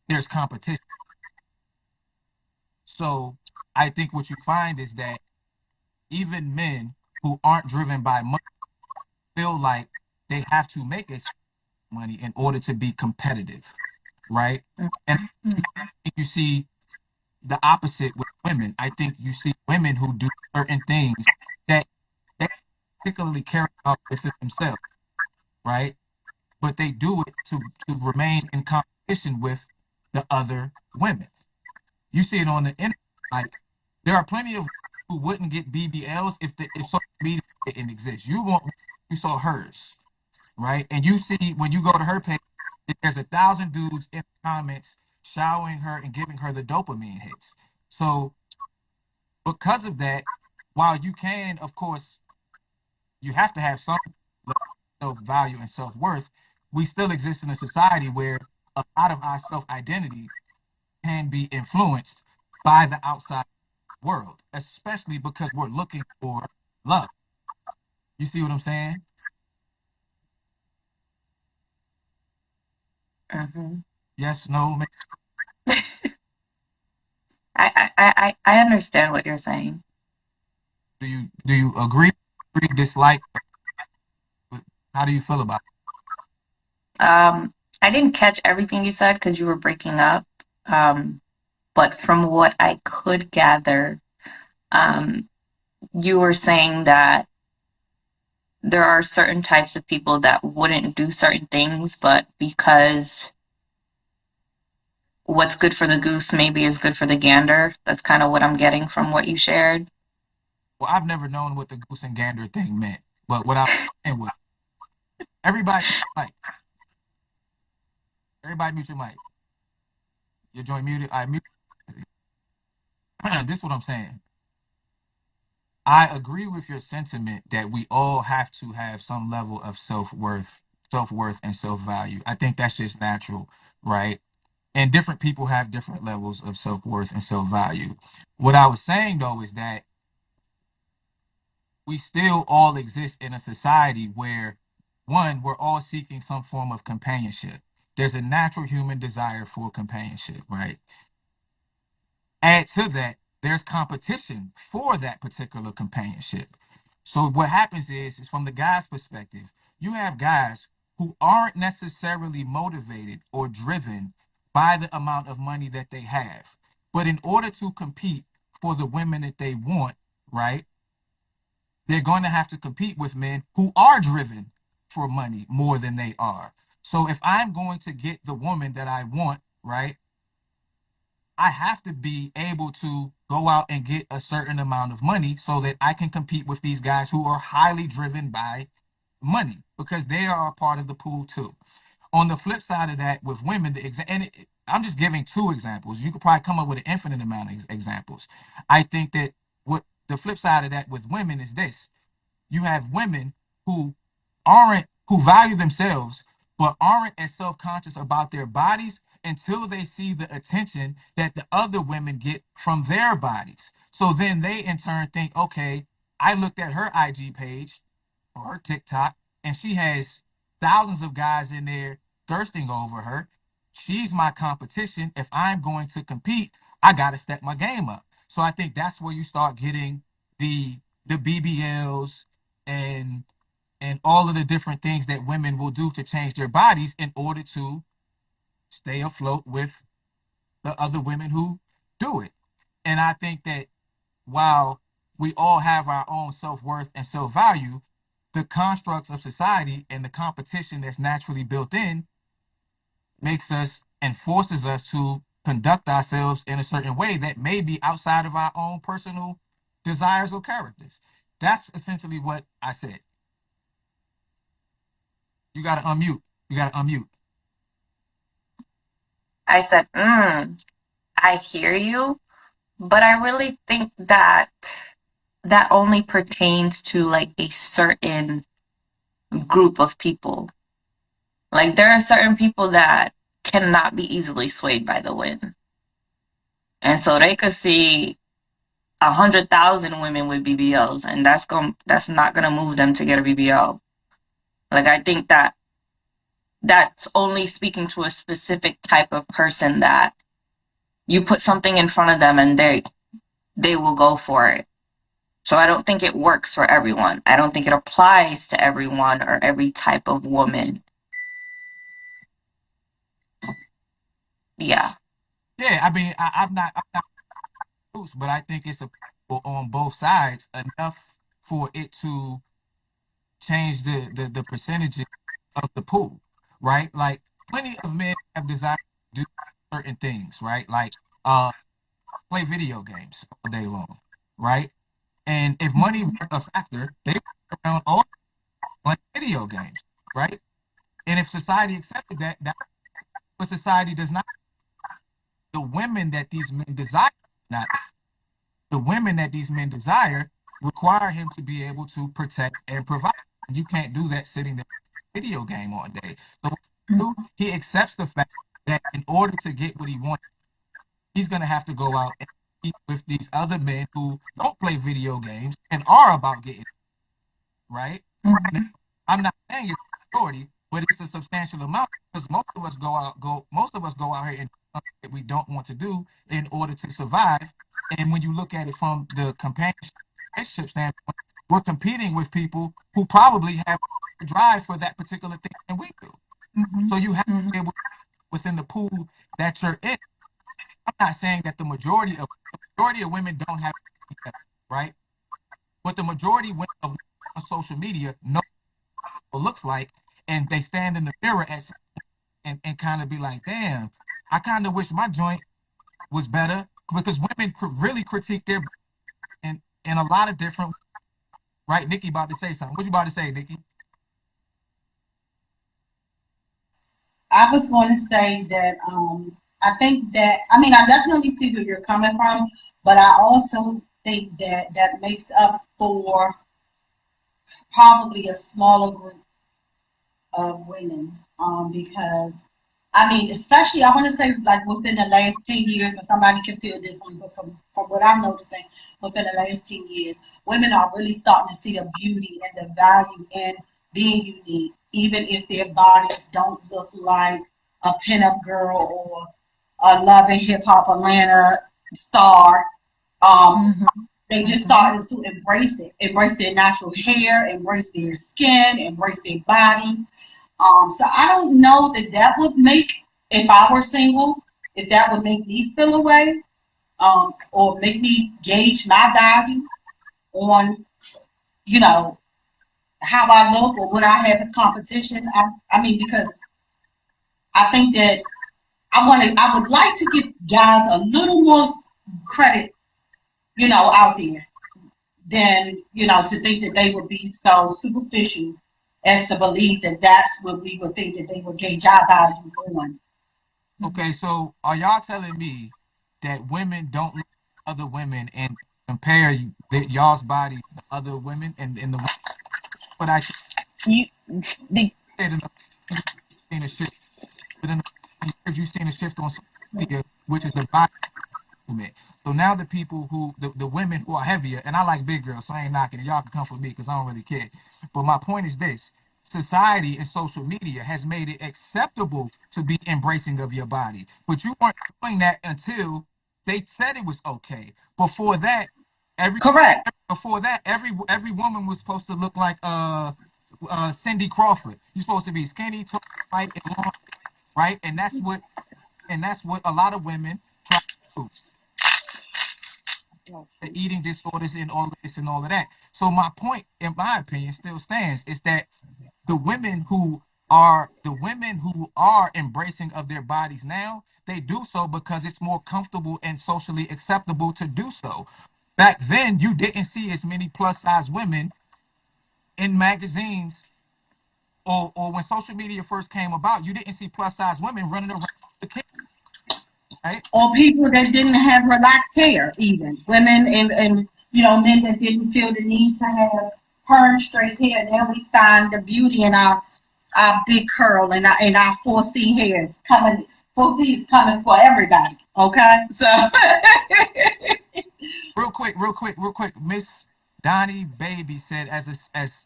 H: there's competition. So I think what you find is that even men who aren't driven by money feel like they have to make a money in order to be competitive, right? And I think you see the opposite with women. I think you see women who do certain things that they particularly care about within themselves, right? But they do it to remain in competition with the other women. You see it on the internet. Like there are plenty of who wouldn't get BBLs if social media didn't exist. You saw hers, right? And you see when you go to her page, there's 1,000 dudes in the comments showering her and giving her the dopamine hits. So because of that, while you can, of course, you have to have some self value and self worth. We still exist in a society where a lot of our self identity can be influenced by the outside world, especially because we're looking for love. You see what I'm saying?
G: Mm-hmm.
H: Yes, no,
G: I understand what you're saying.
H: Do you agree, dislike? How do you feel about
G: I didn't catch everything you said because you were breaking up. Um, but from what I could gather, um, you were saying that there are certain types of people that wouldn't do certain things, but because what's good for the goose maybe is good for the gander. That's kind of what I'm getting from what you shared.
H: Well, I've never known what the goose and gander thing meant, but what I was saying was everybody like everybody mute your mic. Your joint muted. I mute. This is what I'm saying. I agree with your sentiment that we all have to have some level of self-worth and self-value. I think that's just natural, right? And different people have different levels of self-worth and self-value. What I was saying though is that we still all exist in a society where one, we're all seeking some form of companionship. There's a natural human desire for companionship, right? Add to that, there's competition for that particular companionship. So what happens is from the guy's perspective, you have guys who aren't necessarily motivated or driven by the amount of money that they have. But in order to compete for the women that they want, right, they're going to have to compete with men who are driven for money more than they are. So if I'm going to get the woman that I want, right, I have to be able to go out and get a certain amount of money so that I can compete with these guys who are highly driven by money because they are a part of the pool too. On the flip side of that, with women, I'm just giving two examples. You could probably come up with an infinite amount of examples. I think that what the flip side of that with women is this: you have women who who value themselves but aren't as self-conscious about their bodies until they see the attention that the other women get from their bodies. So then they in turn think, okay, I looked at her IG page or her TikTok and she has thousands of guys in there thirsting over her. She's my competition. If I'm going to compete, I got to step my game up. So I think that's where you start getting the BBLs and all of the different things that women will do to change their bodies in order to stay afloat with the other women who do it. And I think that while we all have our own self-worth and self-value, the constructs of society and the competition that's naturally built in makes us and forces us to conduct ourselves in a certain way that may be outside of our own personal desires or characters. That's essentially what I said. You got to unmute. You got to unmute.
G: I said, I hear you, but I really think that that only pertains to like a certain group of people. Like there are certain people that cannot be easily swayed by the wind. And so they could see 100,000 women with BBLs, and that's not gonna move them to get a BBL. Like I think that that's only speaking to a specific type of person that you put something in front of them and they will go for it. So I don't think it works for everyone. I don't think it applies to everyone or every type of woman. Yeah.
H: Yeah, I mean, I'm not loose, but I think it's a on both sides enough for it to change the percentages of the pool, right? Like plenty of men have desire to do certain things, right? Like play video games all day long, right? And if money weren't a factor, they would around all playing video games, right? And if society accepted that, but society does not. The women that these men desire, not the women that these men desire, require him to be able to protect and provide. You can't do that sitting there video game all day. So he accepts the fact that in order to get what he wants, he's going to have to go out and compete with these other men who don't play video games and are about getting right. Now, I'm not saying it's a majority, but it's a substantial amount because most of us go out here and do something that we don't want to do in order to survive. And when you look at it from the companionship relationship standpoint, we're competing with people who probably have a drive for that particular thing than we do. So you have to be able to, within the pool that you're in. I'm not saying that the majority of women don't have it, right? But the majority of women on social media know what it looks like, and they stand in the mirror and kind of be like, damn, I kind of wish my joint was better, because women really critique their in a lot of different, right? Nikki about to say something. What you about to say, Nikki?
F: I was going to say that I think that, I mean, I definitely see where you're coming from, but I also think that that makes up for probably a smaller group of women, because I mean, especially I want to say like within the last 10 years, and somebody can feel differently, but from what I'm noticing within the last 10 years, women are really starting to see the beauty and the value in being unique, even if their bodies don't look like a pinup girl or a Love and Hip Hop Atlanta star. They just starting to embrace their natural hair, embrace their skin, embrace their bodies. So I don't know that that would make, if I were single, if that would make me feel away, or make me gauge my value on, you know, how I look or what I have as competition. I mean, because I think that I would like to give guys a little more credit, out there than, to think that they would be so superficial as to believe that that's what we would think that they would gauge our value on.
H: Okay, so are y'all telling me that women don't look at other women and compare y'all's body to other women and the what I
B: You, the
H: said in the you've seen a shift within the years you've seen a shift on social media, which is the body movement. So now the people the women who are heavier, and I like big girls, so I ain't knocking it. Y'all can come for me because I don't really care. But my point is this: society and social media has made it acceptable to be embracing of your body, but you weren't doing that until they said it was okay. Before that, every
F: Correct.
H: every woman was supposed to look like Cindy Crawford. You're supposed to be skinny, tall, light, and long, right? And that's what a lot of women try to do, the eating disorders and all of this and all of that. So my point, in my opinion, still stands, is that the women who are embracing of their bodies now, they do so because it's more comfortable and socially acceptable to do so. Back then, you didn't see as many plus size women in magazines, or when social media first came about, you didn't see plus size women running around the kids, right?
F: Or people that didn't have relaxed hair, even women and men that didn't feel the need to have perm straight hair. Now we find the beauty in our big curl and our 4C hairs coming. 4C is coming for everybody. Okay, so
H: Real quick. Miss Donnie Baby said, as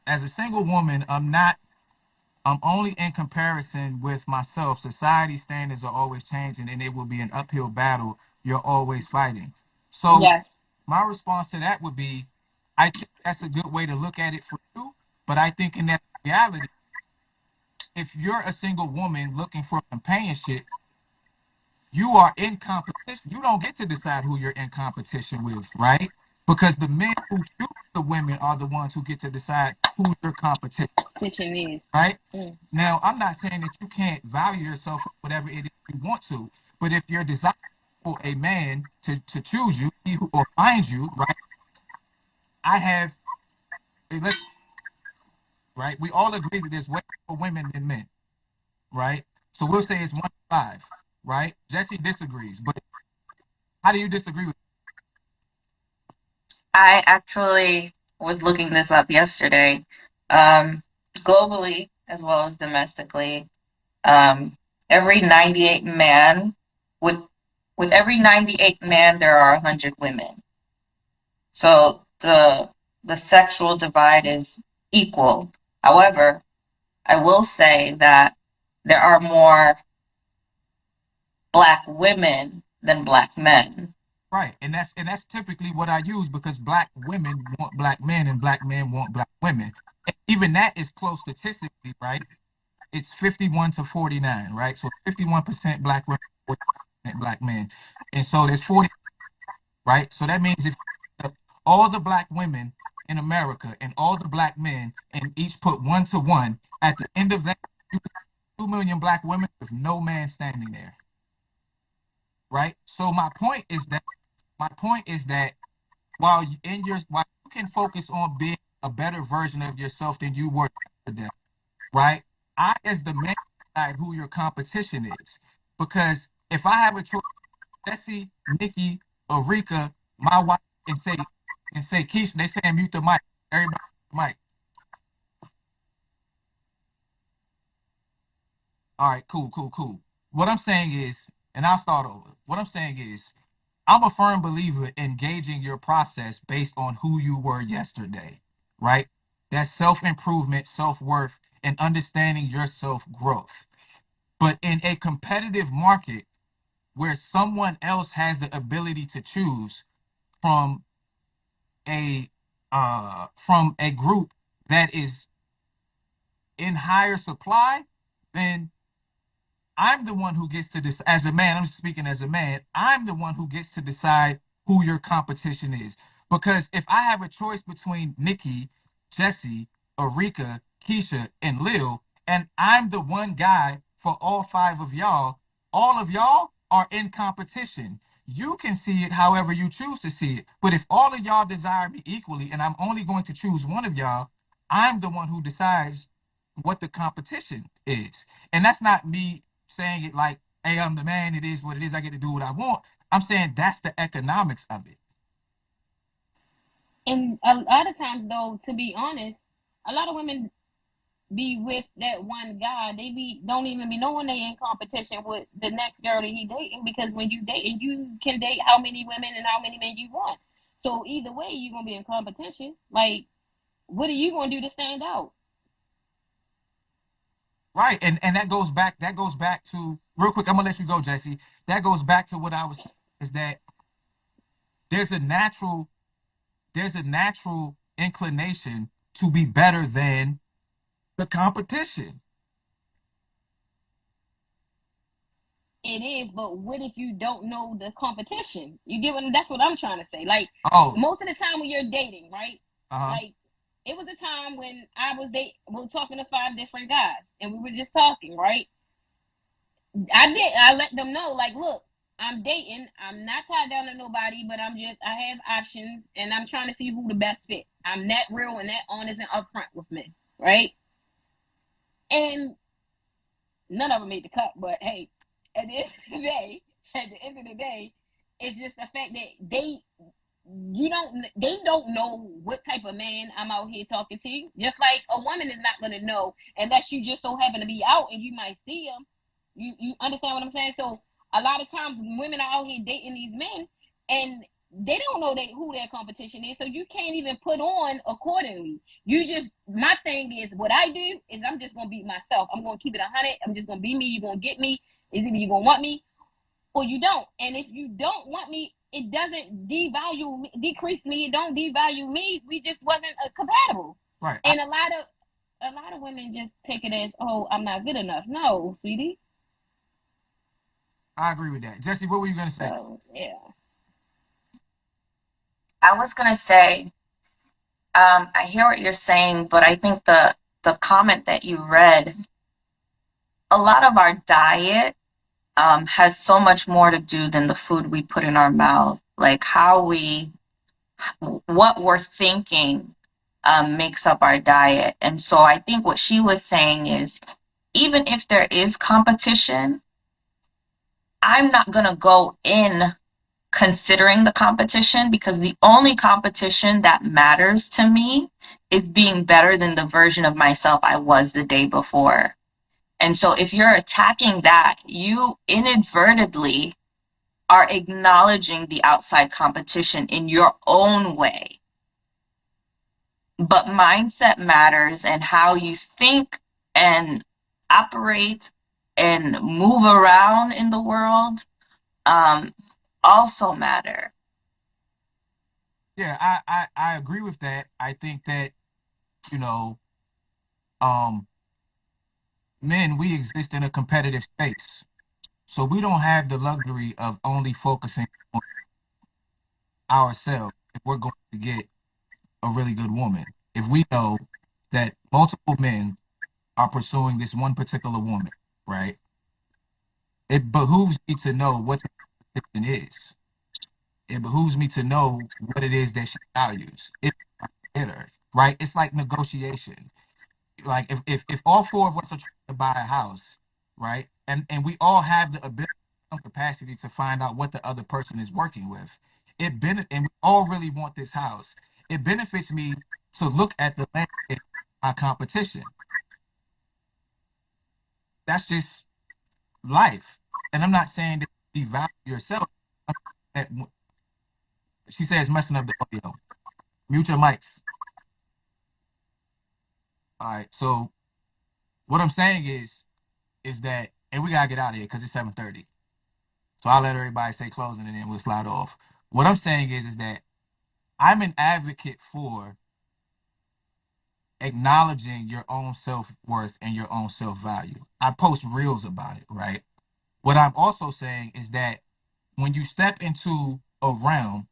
H: a single woman, I'm only in comparison with myself. Society standards are always changing, and it will be an uphill battle. You're always fighting. So
B: yes,
H: my response to that would be, I think that's a good way to look at it for you. But I think in that reality, if you're a single woman looking for companionship, you are in competition. You don't get to decide who you're in competition with, right? Because the men who choose the women are the ones who get to decide who's your competition,
B: kitchen is.
H: right?
B: Mm.
H: Now, I'm not saying that you can't value yourself for whatever it is you want to, but if you're desiring for a man to choose you, he who or find you, right? I have, let's, right? We all agree that there's way more women than men, right? So we'll say it's 1 to 5, right? Jesse disagrees, but how do you disagree with?
G: I actually was looking this up yesterday. Um, Globally, as well as domestically, um, every 98 man, with with every 98 man, there are 100 women. So the sexual divide is equal. However, I will say that there are more black women than black men.
H: Right, and that's typically what I use because black women want black men and black men want black women. And even that is close statistically, right? It's 51 to 49, right? So 51% black women, 40% black men, and so there's 40, right? So that means if all the black women in America and all the black men and each put 1 to 1, at the end of that, you have 2 million black women with no man standing there, right? So my point is that while you can focus on being a better version of yourself than you were yesterday, right? I, as the man, decide who your competition is. Because if I have a choice, Jesse, Nikki, Rika, my wife, and say Keisha, they say mute the mic. Everybody mute the mic. All right, cool. What I'm saying is, and I'll start over. What I'm saying is, I'm a firm believer in gauging your process based on who you were yesterday, right? That's self-improvement, self-worth, and understanding your self-growth. But in a competitive market where someone else has the ability to choose from a group that is in higher supply, then I'm the one who gets to decide. As a man, I'm speaking as a man, I'm the one who gets to decide who your competition is. Because if I have a choice between Nikki, Jesse, Erika, Keisha, and Lil, and I'm the one guy for all 5 of y'all, all of y'all are in competition. You can see it however you choose to see it. But if all of y'all desire me equally and I'm only going to choose one of y'all, I'm the one who decides what the competition is. And that's not me saying it like, hey, I'm the man, it is what it is, I get to do what I want. I'm saying that's the economics of it.
I: And a lot of times, though, to be honest, a lot of women be with that one guy. They don't even be knowing they in competition with the next girl that he dating, because when you dating, you can date how many women and how many men you want. So either way, you're gonna be in competition. Like, what are you gonna do to stand out?
H: Right. And that goes back to real quick, I'm gonna let you go, Jesse. That goes back to what I was saying, is that there's a natural inclination to be better than the competition.
I: It is, but what if you don't know the competition? You get what? That's what I'm trying to say. Like,
H: Oh,
I: most of the time when you're dating, right?
H: uh-huh.
I: Like, it was a time when we were talking to 5 different guys, and we were just talking, right? I let them know, like, look, I'm dating. I'm not tied down to nobody, but I have options, and I'm trying to see who the best fit. I'm that real and that honest and upfront with men, right? And none of them made the cut, but hey, at the end of the day, it's just the fact that they don't know what type of man I'm out here talking to. Just like a woman is not gonna know unless you just so happen to be out and you might see him. You understand what I'm saying? So a lot of times women are out here dating these men and they don't know who their competition is, so you can't even put on accordingly. My thing is, what I do is I'm just gonna be myself. I'm gonna keep it 100. I'm just gonna be me. You're gonna get me. Is either you gonna want me or you don't. And if you don't want me, it doesn't decrease me. It don't devalue me. We just wasn't compatible.
H: Right.
I: And a lot of women just take it as, oh, I'm not good enough. No, sweetie.
H: I agree with that. Jesse, what were you gonna say?
I: So yeah.
G: I was gonna say, I hear what you're saying, but I think the comment that you read, a lot of our diet has so much more to do than the food we put in our mouth. Like what we're thinking makes up our diet. And so I think what she was saying is, even if there is competition, I'm not going to go in considering the competition, because the only competition that matters to me is being better than the version of myself I was the day before. And so if you're attacking that, you inadvertently are acknowledging the outside competition in your own way. But mindset matters, and how you think and operate and move around in the world also matter.
H: Yeah, I agree with that. I think that, you know, men, we exist in a competitive space. So we don't have the luxury of only focusing on ourselves if we're going to get a really good woman. If we know that multiple men are pursuing this one particular woman, right? It behooves me to know what the competition is. It behooves me to know what it is that she values. If I get her, right? It's like negotiation. Like if all four of us are trying to buy a house, right? And we all have the ability, some capacity to find out what the other person is working with. And we all really want this house. It benefits me to look at the landscape of my competition. That's just life. And I'm not saying that you devalue yourself. That she says messing up the audio. Mute your mics. All right. So what I'm saying is that, and we gotta get out of here because it's 7:30. So I'll let everybody say closing and then we'll slide off. What I'm saying is that I'm an advocate for acknowledging your own self-worth and your own self-value. I post reels about it, right? What I'm also saying is that when you step into a realm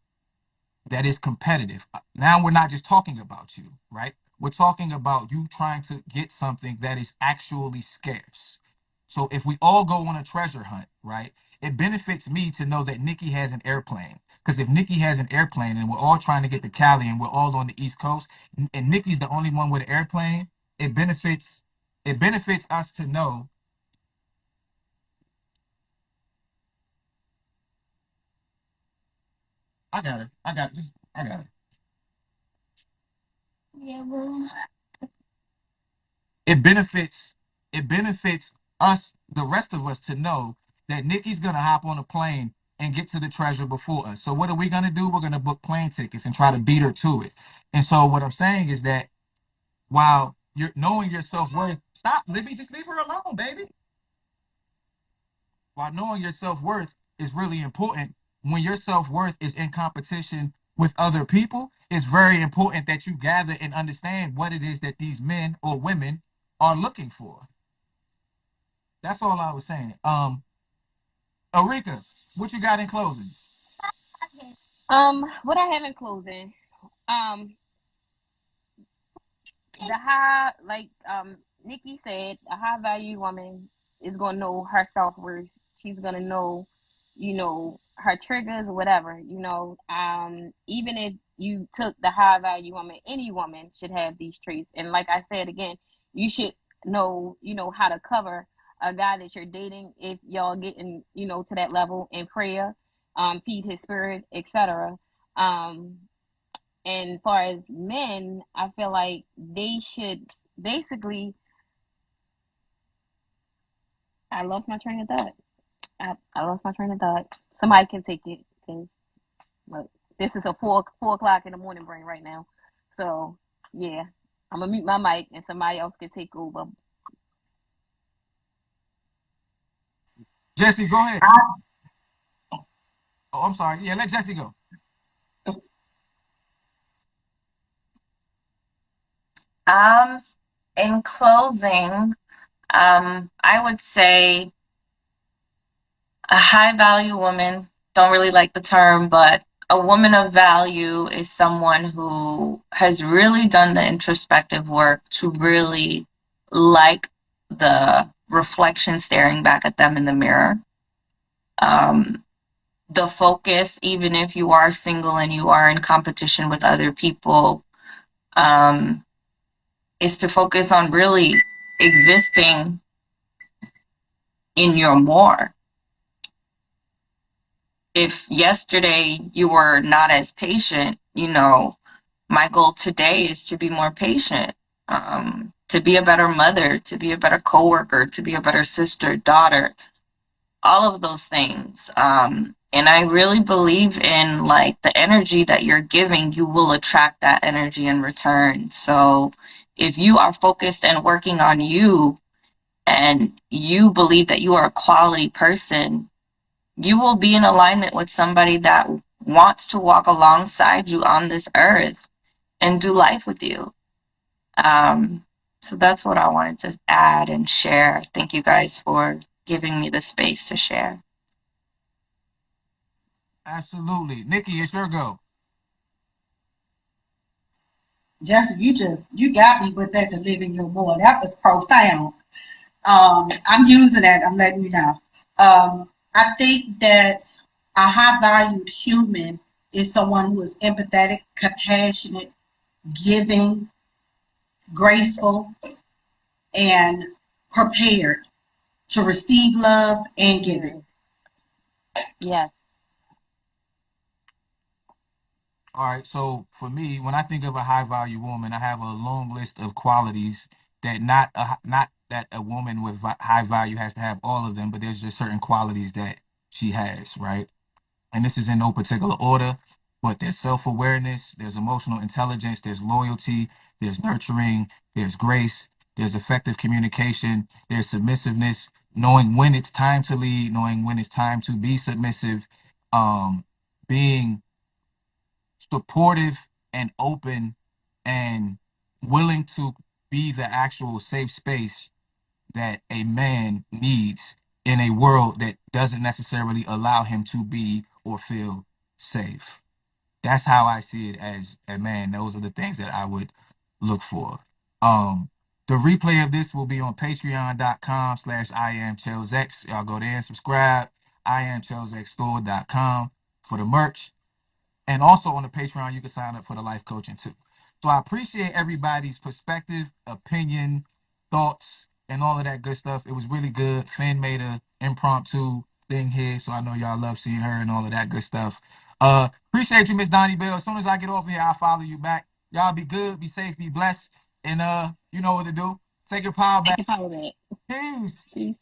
H: that is competitive, now we're not just talking about you, right? We're talking about you trying to get something that is actually scarce. So if we all go on a treasure hunt, right, it benefits me to know that Nikki has an airplane. Because if Nikki has an airplane and we're all trying to get to Cali and we're all on the East Coast, and Nikki's the only one with an airplane, it benefits us to know. I got it. I got it. Yeah, bro. It benefits us, the rest of us, to know that Nikki's gonna hop on a plane and get to the treasure before us. So what are we gonna do? We're gonna book plane tickets and try to beat her to it. And so what I'm saying is that while you're knowing your self-worth, stop, Libby, just leave her alone, baby. While knowing your self-worth is really important, when your self-worth is in competition with other people, it's very important that you gather and understand what it is that these men or women are looking for. That's all I was saying. Arika, what you got in closing?
I: What I have in closing, um, the high, like Nikki said, a high value woman is gonna know her self worth. She's gonna know, her triggers or whatever. Even if you took the high value woman, any woman should have these traits. And like I said again, you should know, how to cover a guy that you're dating if y'all getting, to that level in prayer, feed his spirit, etc. Um, and as far as men, I feel like they should basically. I lost my train of thought. I lost my train of thought. Somebody can take it because look, this is a four o'clock in the morning brain right now. So yeah, I'm gonna mute my mic and somebody else can take over.
H: Jesse, go ahead. Oh, I'm sorry. Yeah, let Jesse go.
G: Um, in closing, I would say a high value woman, don't really like the term, but a woman of value is someone who has really done the introspective work to really like the reflection staring back at them in the mirror. The focus, even if you are single and you are in competition with other people, is to focus on really existing in your more. If yesterday you were not as patient, my goal today is to be more patient, to be a better mother, to be a better coworker, to be a better sister, daughter, all of those things. And I really believe in like the energy that you're giving, you will attract that energy in return. So if you are focused and working on you and you believe that you are a quality person, you will be in alignment with somebody that wants to walk alongside you on this earth and do life with you. So that's what I wanted to add and share. Thank you guys for giving me the space to share.
H: Absolutely. Nikki, it's your go.
F: Jessica, you got me with that to live in your more. That was profound. I'm using that. I'm letting you know. I think that a high valued human is someone who is empathetic, compassionate, giving, graceful, and prepared to receive love and give it.
B: Yes.
H: All right. So for me, when I think of a high value woman, I have a long list of qualities that not that a woman with high value has to have all of them, but there's just certain qualities that she has, right? And this is in no particular order, but there's self-awareness, there's emotional intelligence, there's loyalty, there's nurturing, there's grace, there's effective communication, there's submissiveness, knowing when it's time to lead, knowing when it's time to be submissive, being supportive and open and willing to be the actual safe space that a man needs in a world that doesn't necessarily allow him to be or feel safe. That's how I see it as a man. Those are the things that I would look for. Um, the replay of this will be on patreon.com/IamChellsX. Y'all go there and subscribe. IamChellsXstore.com for the merch. And also on the Patreon, you can sign up for the life coaching too. So I appreciate everybody's perspective, opinion, thoughts, and all of that good stuff. It was really good. Finn made a impromptu thing here, so I know y'all love seeing her and all of that good stuff. Appreciate you, Miss Donnie Bell. As soon as I get off here, I'll follow you back. Y'all be good, be safe, be blessed, and you know what to do. Take your power back.
I: Take your power back.
H: Peace.
I: Peace.